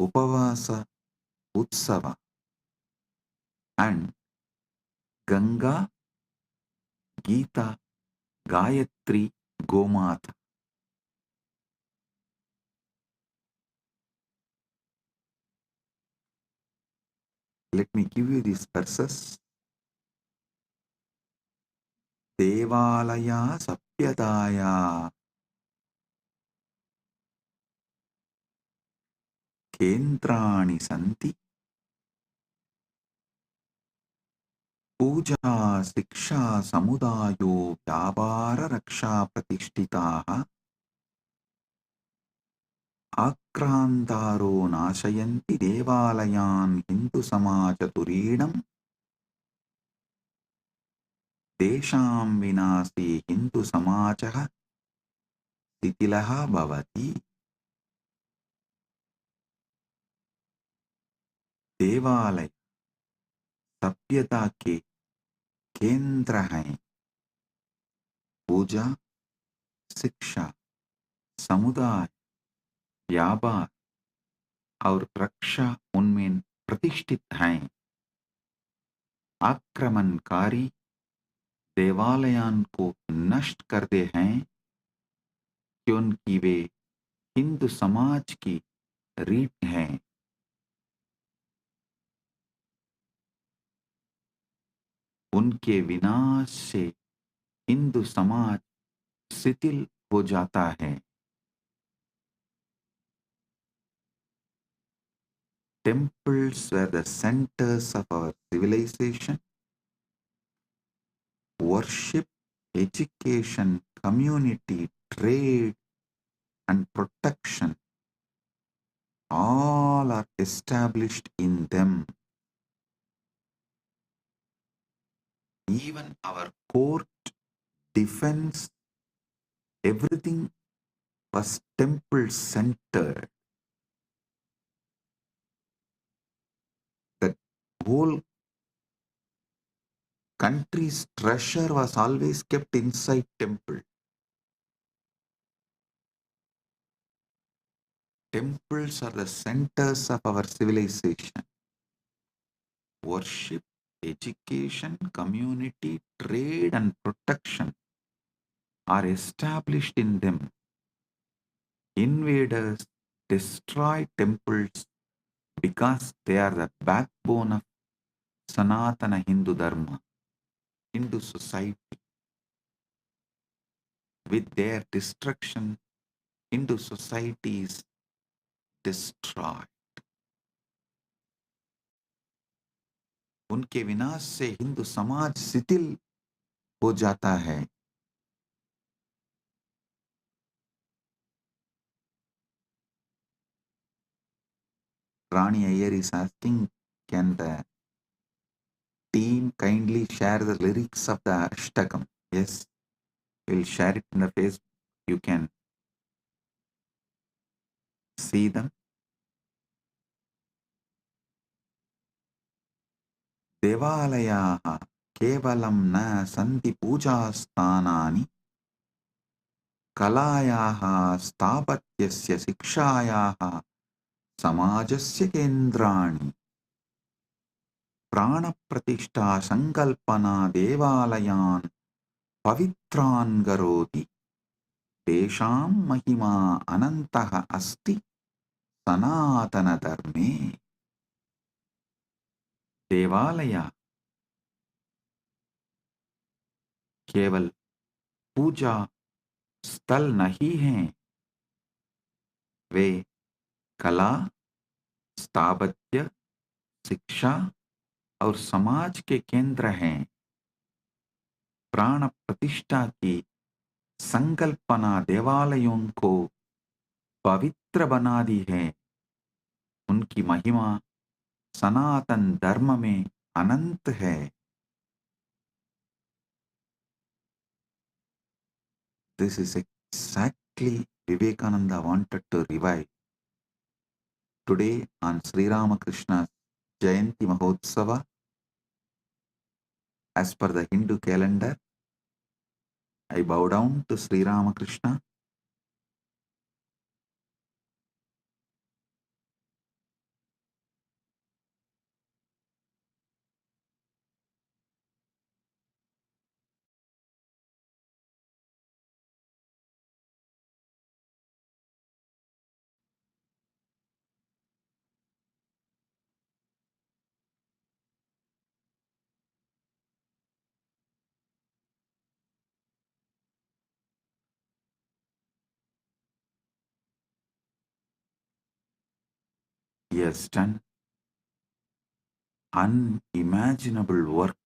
Upavasa, Utsava, and Ganga, Gita, Gayatri, Gomata. Let me give you these verses. Devalaya Sapyadaya Kendrani Santi Puja Siksha Samudayo Vyabara Raksha Pratishtitaha Akrantaro Nashayanti Devalayan Hindu Samajaturinam Desham Vinasi Hindu Samajaha Titilaha Bhavati. देवालय सभ्यता के केंद्र हैं। पूजा, शिक्षा, समुदाय, व्यापार और रक्षा उनमें प्रतिष्ठित हैं। आक्रमणकारी देवालयों को नष्ट करते हैं क्योंकि वे हिंदू समाज की रीढ़ हैं। उनके विनाश से हिंदू समाज शिथिल हो जाता है। Temples were the centers of our civilization. Worship, education, community, trade, and protection all are established in them. Even our court, defense, everything was temple centered. The whole country's treasure was always kept inside temple. Temples are the centers of our civilization. Worship, education, community, trade, and protection are established in them. Invaders destroy temples because they are the backbone of Sanatana Hindu Dharma, Hindu society. With their destruction, Hindu society is destroyed. उनके विनाश से हिंदू समाज शिथिल हो जाता है। Rani Iyer is asking, can the team kindly share the lyrics of the Ashtakam? Yes, we'll share it in the Facebook. You can see them. देवालयाः केवलं न सन्ति पूजास्थानानि कलायाः स्थापत्यस्य शिक्षायाः समाजस्य केन्द्राणि प्राणप्रतिष्ठा संकल्पना देवालयान् पवित्रान् करोति तेषां महिमा अनन्तः अस्ति सनातनधर्मे। देवालय केवल पूजा स्थल नहीं हैं, वे कला, स्थापत्य, शिक्षा और समाज के केंद्र हैं। प्राण प्रतिष्ठा की संकल्पना देवालयों को पवित्र बना दी है। उनकी महिमा सनातन धर्म में अनंत है। This is exactly Vivekananda wanted to revive. Today on Sri Ramakrishna's Jayanti Mahotsava, as per the Hindu calendar, I bow down to Sri Ramakrishna. He has done unimaginable work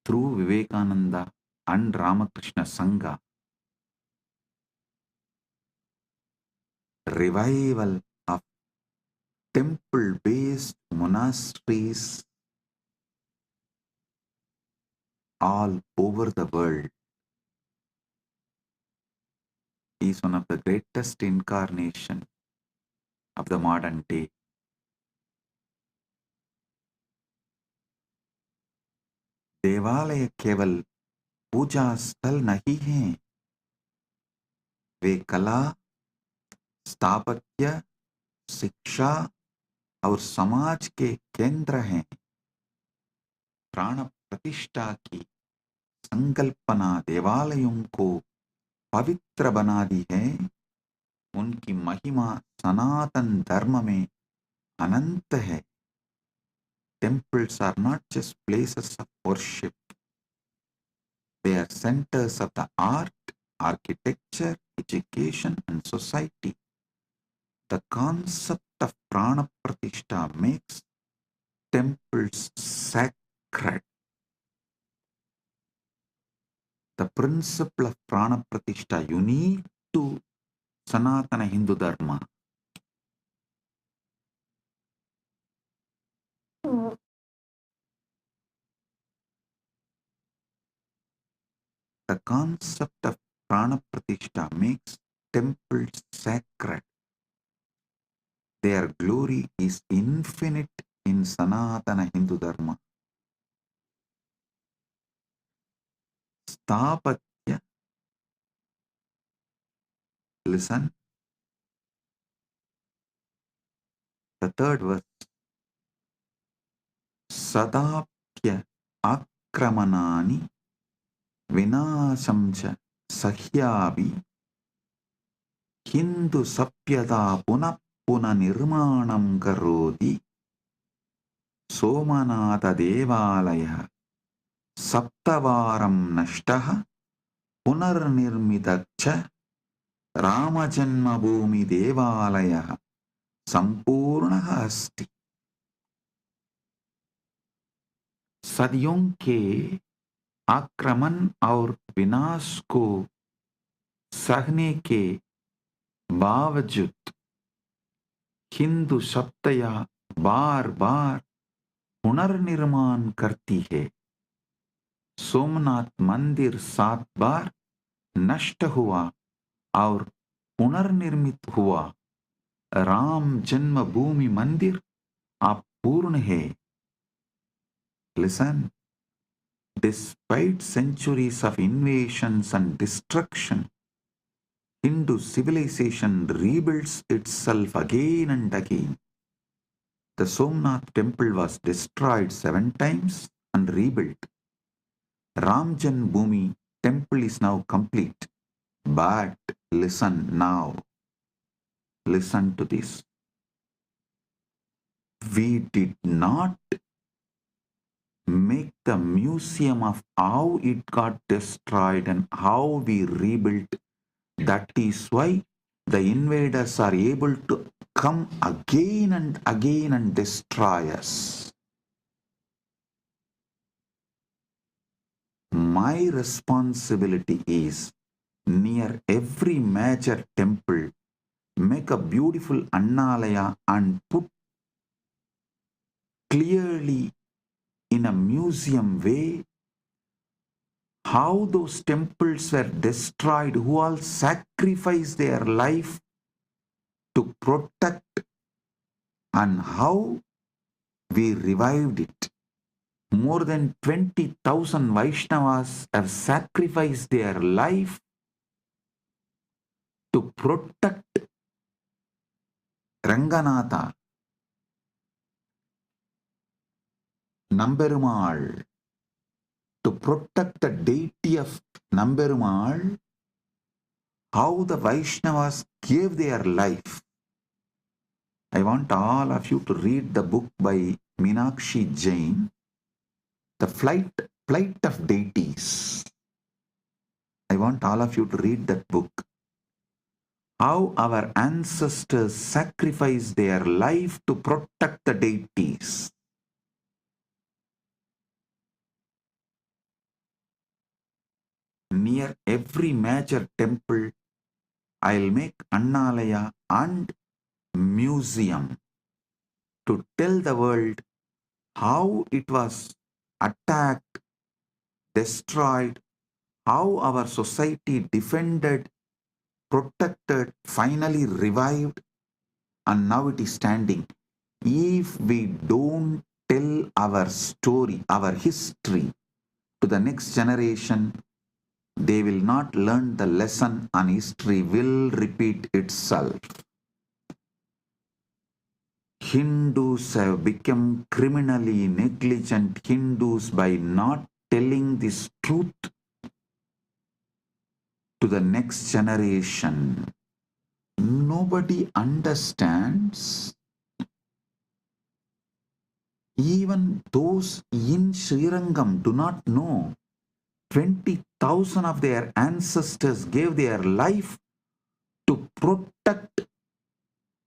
through Vivekananda and Ramakrishna Sangha. Revival of temple-based monasteries all over the world. He is one of the greatest incarnation of the modern day. देवालय केवल पूजा स्थल नहीं हैं, वे कला, स्थापत्य, शिक्षा और समाज के केंद्र हैं. प्राण प्रतिष्ठा की संकल्पना देवालयों को पवित्र बना दी है. उनकी महिमा सनातन धर्म में अनंत है. Temples are not just places of worship. They are centers of the art, architecture, education, and society. The concept of prana pratishtha makes temples sacred. The principle of prana pratishtha unique to Sanatana Hindu Dharma. The concept of prana pratishtha makes temples sacred. Their glory is infinite in Sanatana Hindu Dharma. Stapatya, listen, the third verse. Sadapya akramanani vinasham cha sahyabhi Hindu sapyata punah punah nirmanam karoti Somanatha devalaya saptavaram nashtaha punarnirmitacha Ramajanmabhoomi devalaya संपूर्ण अस्ति. सदियों के आक्रमण और विनाश को सहने के बावजूद हिंदू सत्ता बार बार पुनर्निर्माण करती है. सोमनाथ मंदिर 7 बार नष्ट हुआ और पुनर्निर्मित हुआ. राम जन्मभूमि मंदिर अपूर्ण है. Listen, despite centuries of invasions and destruction, Hindu civilization rebuilds itself again and again. The Somnath temple was destroyed 7 times and rebuilt. Ram Janmabhoomi temple is now complete. But listen now. Listen to this. We did not make the museum of how it got destroyed and how we rebuilt. That is why the invaders are able to come again and again and destroy us. My responsibility is near every major temple, make a beautiful annalaya and put clearly in a museum way how those temples were destroyed, who all sacrificed their life to protect, and how we revived it. More than 20,000 Vaishnavas have sacrificed their life to protect Ranganatha, Namberumal, to protect the deity of Namberumal, how the Vaishnavas gave their life. I want all of you to read the book by Meenakshi Jain, The Flight of Deities. I want all of you to read that book. How our ancestors sacrificed their life to protect the deities. Near every major temple, I'll make Annalaya and museum to tell the world how it was attacked, destroyed, how our society defended, protected, finally revived, and now it is standing. If we don't tell our story, our history to the next generation, they will not learn the lesson and history will repeat itself. Hindus have become criminally negligent Hindus by not telling this truth to the next generation. Nobody understands. Even those in Srirangam do not know. 20,000 of their ancestors gave their life to protect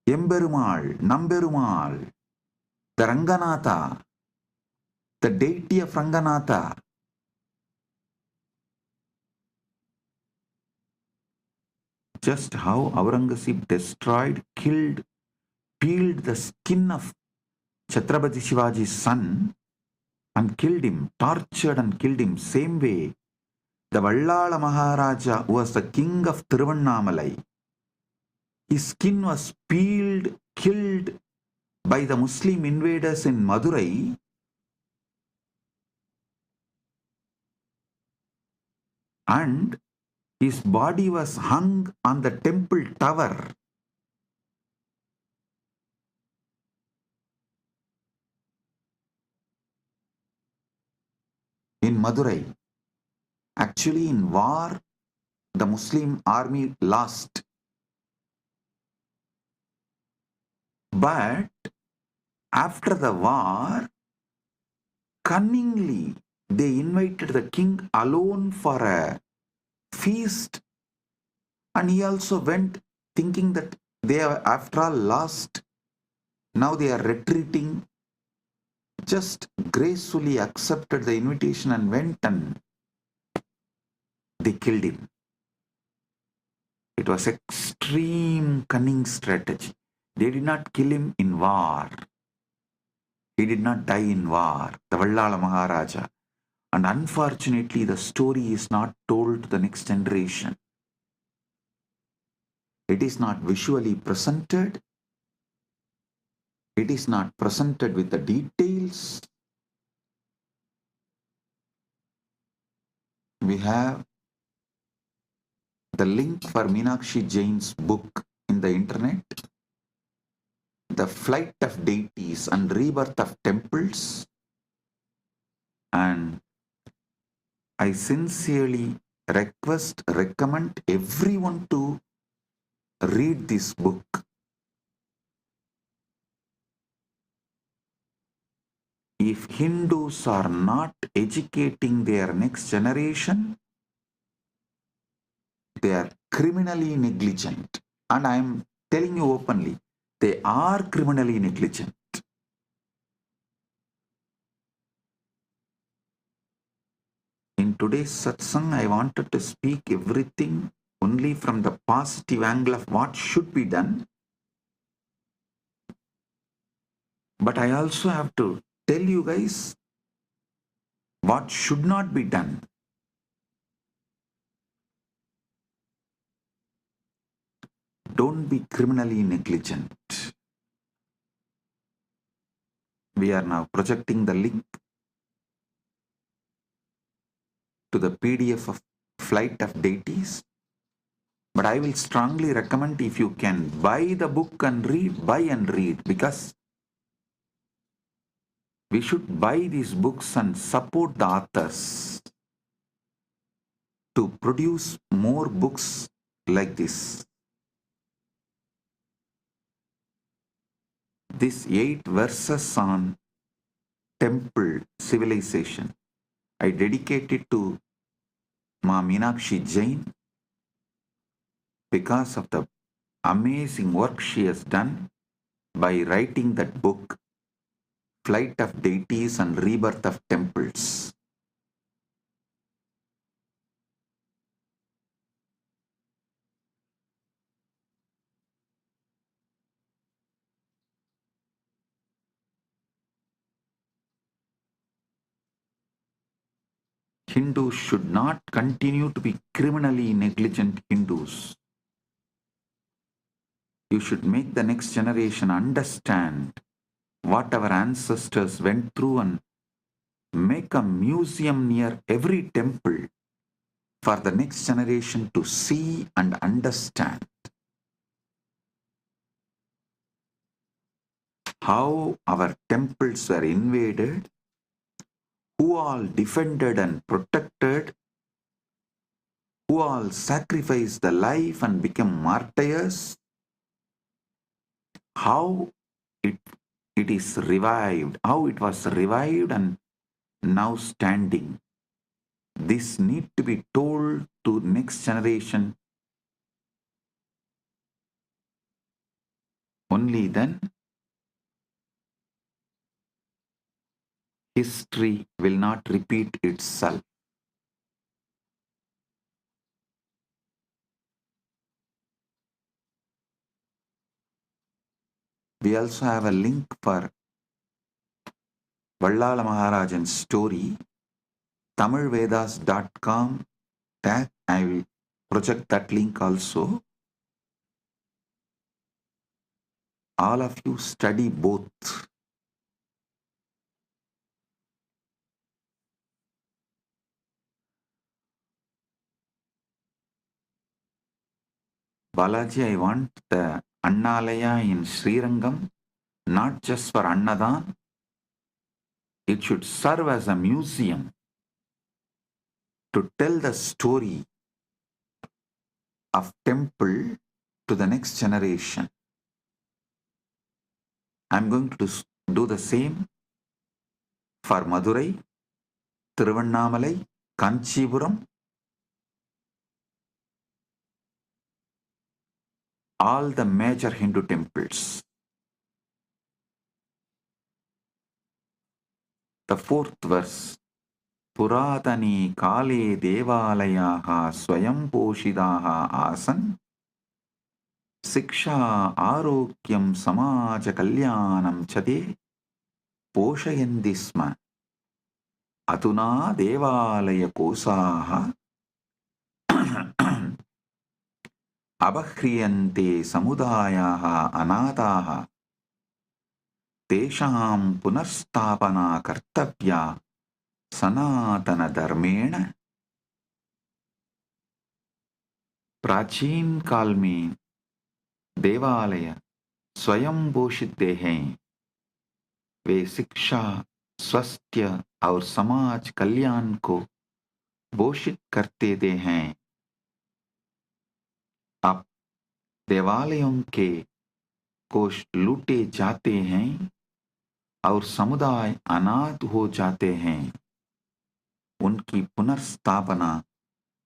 Emberumal, Namberumal, the Ranganatha, the deity of Ranganatha. Just how Aurangzeb destroyed, killed, peeled the skin of Chhatrapati Shivaji's son and killed him, tortured and killed him. Same way, the Vallala Maharaja, who was the king of Tiruvannamalai, his skin was peeled, killed by the Muslim invaders in Madurai. And his body was hung on the temple tower. In Madurai. Actually, in war, the Muslim army lost. But after the war, cunningly, they invited the king alone for a feast. And he also went thinking that they have after all lost. Now they are retreating. Just gracefully accepted the invitation and went and they killed him. It was extreme cunning strategy. They did not kill him in war. He did not die in war, the Vallala Maharaja. And unfortunately, the story is not told to the next generation. It is not visually presented. It is not presented with the details. We have the link for Meenakshi Jain's book in the internet, The Flight of Deities and Rebirth of Temples. And I sincerely recommend everyone to read this book. If Hindus are not educating their next generation, they are criminally negligent. And I am telling you openly, they are criminally negligent. In today's satsang, I wanted to speak everything only from the positive angle of what should be done. But I also have to tell you guys what should not be done. Don't be criminally negligent. We are now projecting the link. to the PDF of Flight of Deities. But I will strongly recommend, if you can buy the book and read, buy and read, because we should buy these books and support the authors to produce more books like this. These 8 verses on temple civilization, I dedicate it to Ma Meenakshi Jain because of the amazing work she has done by writing that book, Flight of Deities and Rebirth of Temples. Hindus should not continue to be criminally negligent Hindus. You should make the next generation understand what our ancestors went through and make a museum near every temple for the next generation to see and understand how our temples were invaded, who all defended and protected, who all sacrificed the life and became martyrs, how it is revived, how it was revived and now standing. This need to be told to next generation. Only then history will not repeat itself. We also have a link for Vallala Maharajan's story, tamilvedas.com tag. I will project that link also. All of you study both. Balaji, I want the Annalaya in Srirangam, not just for Annadan. It should serve as a museum to tell the story of temple to the next generation. I'm going to do the same for Madurai, Tiruvannamalai, Kanchipuram, all the major Hindu temples. The 4th verse, Puratani Kale Devalayaha Swayam Poshidaha Asan Siksha Arokyam Samaja Kalyanam Chade Poshayandisma Atuna Devalaya Kosaha Abakhriyante Samudayaha Anataha Tesham Punarstapana Kartavya Sanatana Dharmena. प्राचीन काल में देवालय स्वयं पोषित हैं, वे शिक्षा, स्वास्थ्य और समाज कल्याण को पोषित करते हैं। अब देवालयों के कोष लूटे जाते हैं और समुदाय अनाथ हो जाते हैं। उनकी पुनर्स्थापना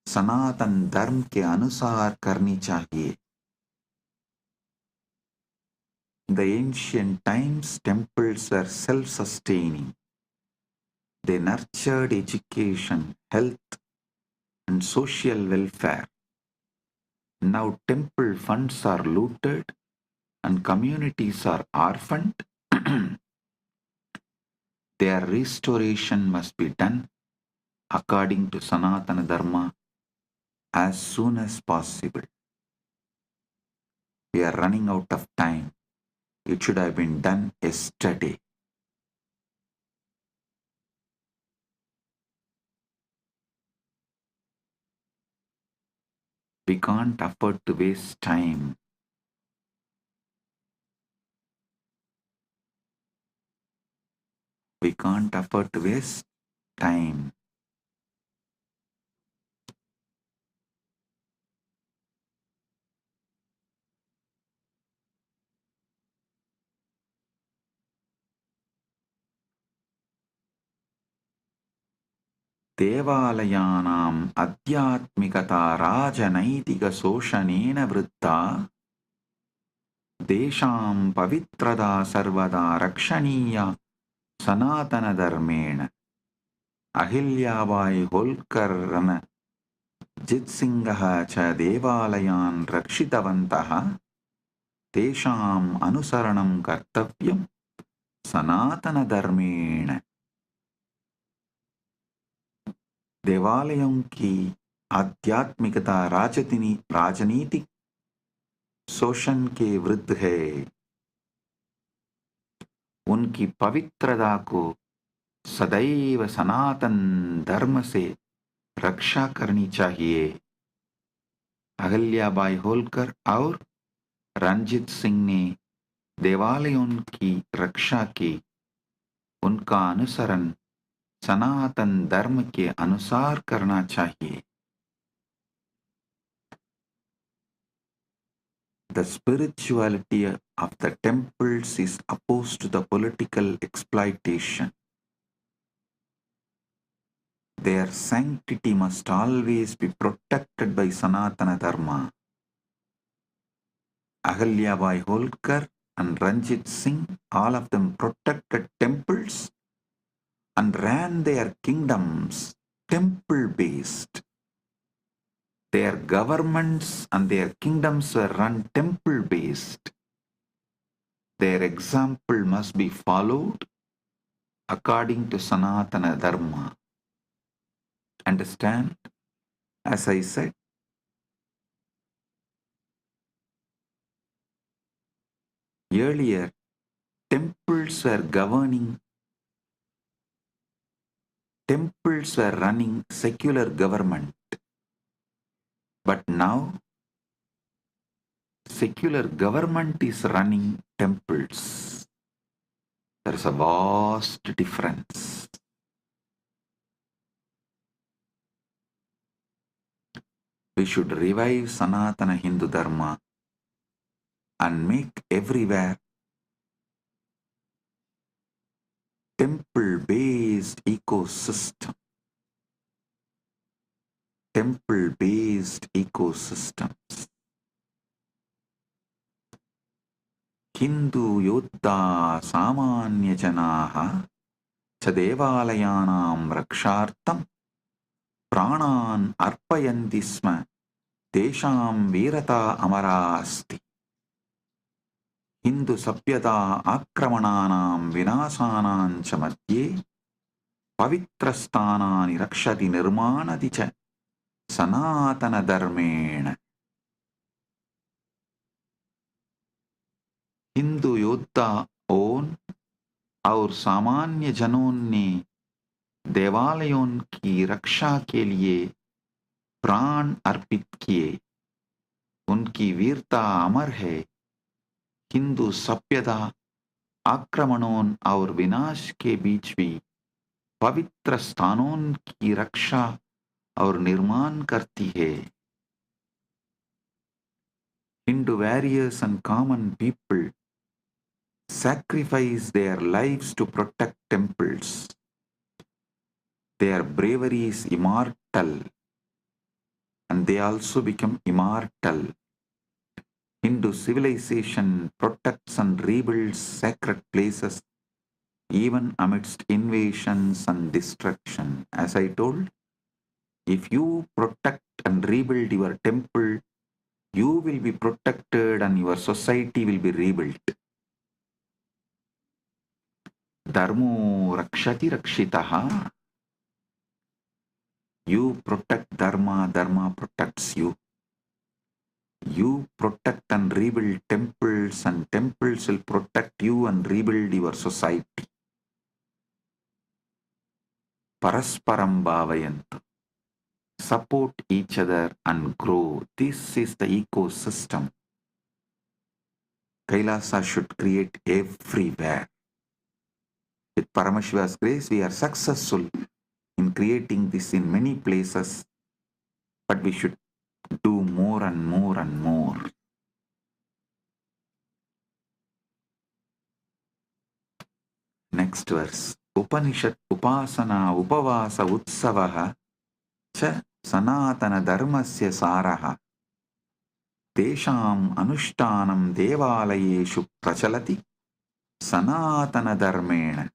सनातन धर्म के अनुसार करनी चाहिए। In the ancient times, temples were self-sustaining. They nurtured education, health, and social welfare. Now temple funds are looted and communities are orphaned. Their restoration must be done according to Sanatana Dharma as soon as possible. We are running out of time. It should have been done yesterday. We can't afford to waste time. We can't afford to waste time. देवालयानाम् आध्यात्मिकता राजनैतिकशोषणेन वृत्ता देशां पवित्रता सर्वदा रक्षणीया सनातनधर्मेण. अहिल्याबाई होल्कर् रणजित्सिंहः च देवालयान् रक्षितवन्तः. तेषाम् अनुसरणं कर्तव्यं सनातनधर्मेण. देवालयों की आध्यात्मिकता राजनीतिक शोषण के विरुद्ध है. उनकी पवित्रता को सदैव सनातन धर्म से रक्षा करनी चाहिए. अहिल्याबाई होल्कर और रणजीत सिंह ने देवालयों की रक्षा की. उनका अनुसरण सनातन धर्म के अनुसार करना चाहिए. The spirituality of the temples is opposed to the political exploitation. Their sanctity must always be protected by Sanatana Dharma. Ahalyabai Holkar and Ranjit Singh, all of them protected temples and ran their kingdoms temple-based. Their governments and their kingdoms were run temple-based. Their example must be followed according to Sanatana Dharma. Understand? As I said, earlier, temples were running secular government. But now, secular government is running temples. There is a vast difference. We should revive Sanatana Hindu Dharma and make everywhere temple-based ecosystem. Temple-based ecosystems. Hindu yoddha samanya janaha cha devaalayanam rakshartam प्राणान् अर्पयन्ति स्म. तेषां वीरता अमरा अस्ति. हिंदू सभ्यता आक्रमणानां विनाशानां च मध्ये पवित्रस्थानानि रक्षति निर्माणति च सनातनधर्मेण. हिंदू योद्धा और सामान्य जनों ने देवालयों की रक्षा के लिए प्राण अर्पित किए. उनकी वीरता अमर है. हिंदू सभ्यता आक्रमणों और विनाश के बीच भी पवित्र स्थानों की रक्षा और निर्माण करती है. Hindu warriors and common people sacrifice their lives to protect temples. Their bravery is immortal, and they also become immortal. Hindu civilization protects and rebuilds sacred places even amidst invasions and destruction. As I told, if you protect and rebuild your temple, you will be protected and your society will be rebuilt. Dharmo rakshati rakshitaha. You protect Dharma, Dharma protects you. You protect and rebuild temples, and temples will protect you and rebuild your society. Parasparam bhavayantu. support each other and grow. This is the ecosystem Kailasa should create everywhere. With Paramashiva's grace, we are successful in creating this in many places, but we should do more and more and more. Next verse. Upanishad upasana upavasa utsavaha cha sanatana dharmasya saraha tesham anushtanam devalayeshu prachalati sanatana dharmena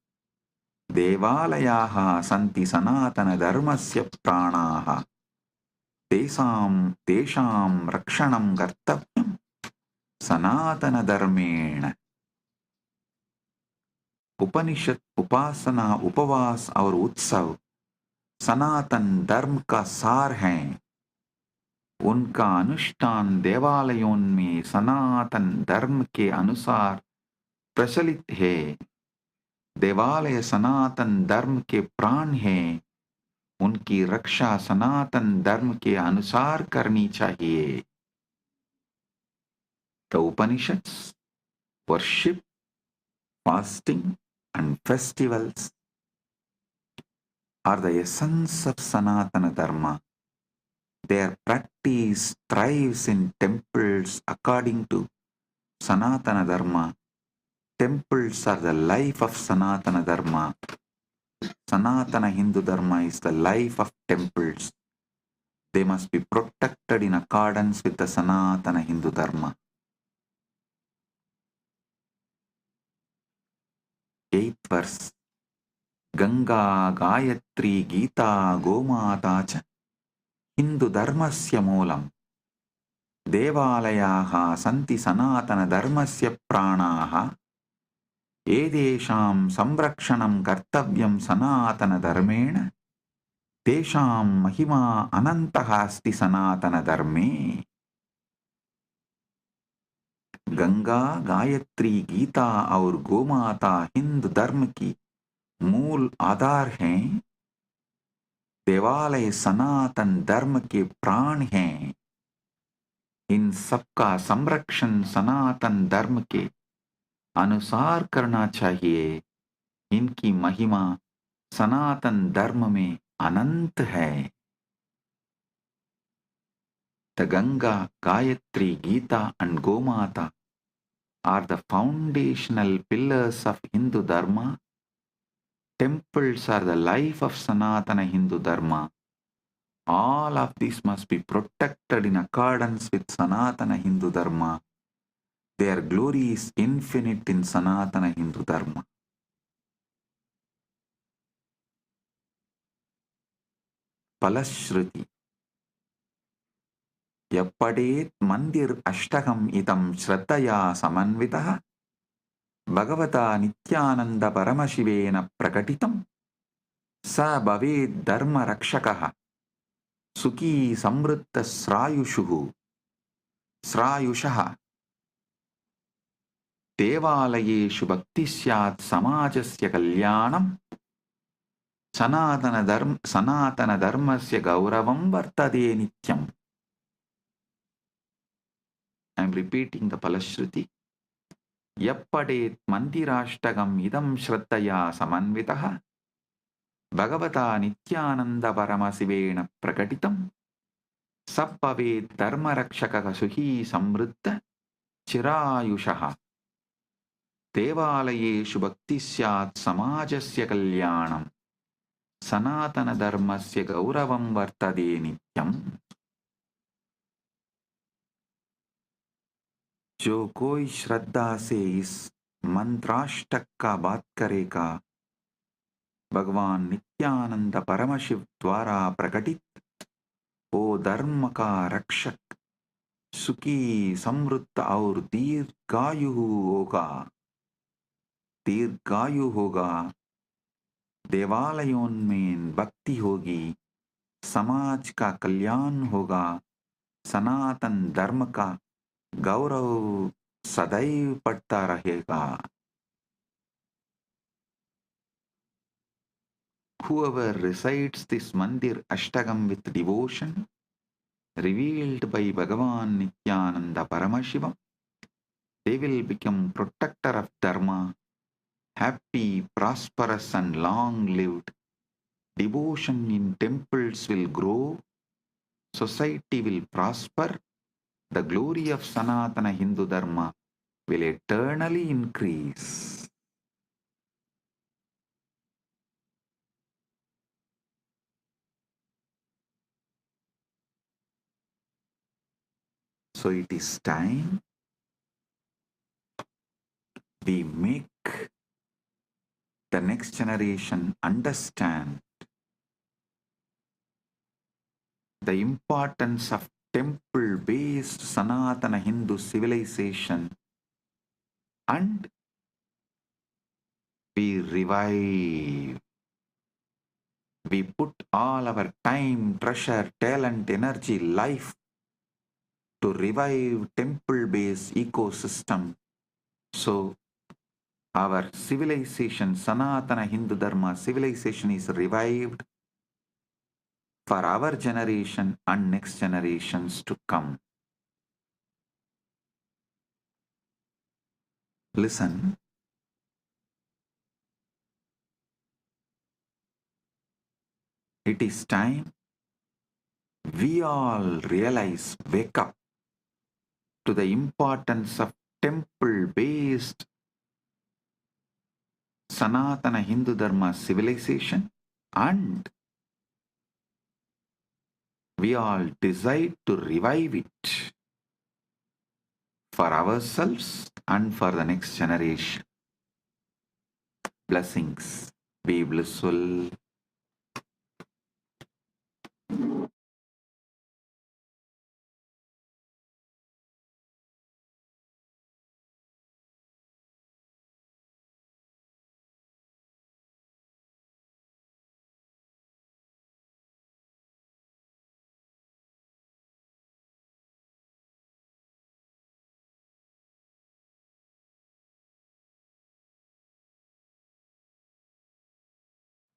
devalayaha santi sanatana dharmasya pranaha tesham rakshanam kartavyam sanatana dharmena. उपनिषद उपासना उपवास और उत्सव सनातन धर्म का सार हैं। उनका अनुष्ठान देवालयों में सनातन धर्म के अनुसार प्रचलित है। देवालय सनातन धर्म के प्राण हैं। उनकी रक्षा सनातन धर्म के अनुसार करनी चाहिए। The Upanishads, worship, fasting and festivals are the essence of Sanatana Dharma. Their practice thrives in temples according to Sanatana Dharma. Temples are the life of Sanatana Dharma. Sanatana Hindu Dharma is the life of temples. They must be protected in accordance with the Sanatana Hindu Dharma. 8th verse. Ganga, Gayatri, Gita, Gomata cha Hindu Dharmasya moolam. Devalayaha santi Sanatana Dharmasya pranaha edesham samrakshanam kartavyam Sanatana Dharmena tesham mahima anantaha asti Sanatana Dharme. Ganga, Gayatri, Gita और गोमाता हिंदू धर्म की मूल आधार हैं। देवालय सनातन धर्म के प्राण हैं। इन सबका संरक्षण सनातन धर्म के अनुसार करना चाहिए। इनकी महिमा सनातन धर्म में अनंत है। The Ganga, Gayatri, Gita and Gomata are the foundational pillars of Hindu Dharma. Temples are the life of Sanatana Hindu Dharma. All of these must be protected in accordance with Sanatana Hindu Dharma. Their glory is infinite in Sanatana Hindu Dharma. Palashruti. Yappadet mandir ashtagam idam shraddhaya samanvitaha Bhagavata Nithyananda Paramashivena prakatitam sa bhaved dharma rakshakaha sukhi samritta srayushaha devalayeshu bhakti syat samajasya kalyanam sanatana dharmasya gauravam vartade nityam. I am repeating the Palashruti. Yappadet mandirashtagam idam shraddhaya samanvitaha Bhagavata Nithyananda Paramasivena prakatitam sabbhavet dharma rakshakaha suhi samriddha chirayushaha devalayeshu bhakti syat samajasya kalyanam sanatana dharmasya gauravam vartade nityam. जो कोई श्रद्धा से इस मंत्राष्टक का बात करेगा भगवान नित्यानंद परमशिव द्वारा प्रकटित वो धर्म का रक्षक सुखी समृद्ध और दीर्घायु होगा। देवालयों में भक्ति होगी, समाज का कल्याण होगा, सनातन धर्म का गौरव सदैव बढ़ता रहेगा। whoever recites this Mandir Ashtagam with devotion, revealed by Bhagavan Nithyananda Paramashivam, they will become protector of Dharma, happy, prosperous and long-lived. Devotion in temples will grow, society will prosper, the glory of Sanatana Hindu Dharma will eternally increase. So it is time we make the next generation understand the importance of temple-based Sanatana Hindu civilization, and we revive. We put all our time, treasure, talent, energy, life to revive temple-based ecosystem. So our civilization, Sanatana Hindu Dharma civilization, is revived for our generation and next generations to come. Listen, it is time we all realize, wake up to the importance of temple-based Sanatana Hindu Dharma civilization, and we all decide to revive it for ourselves and for the next generation. Blessings. Be blissful.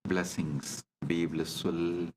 Blessings. Be blissful.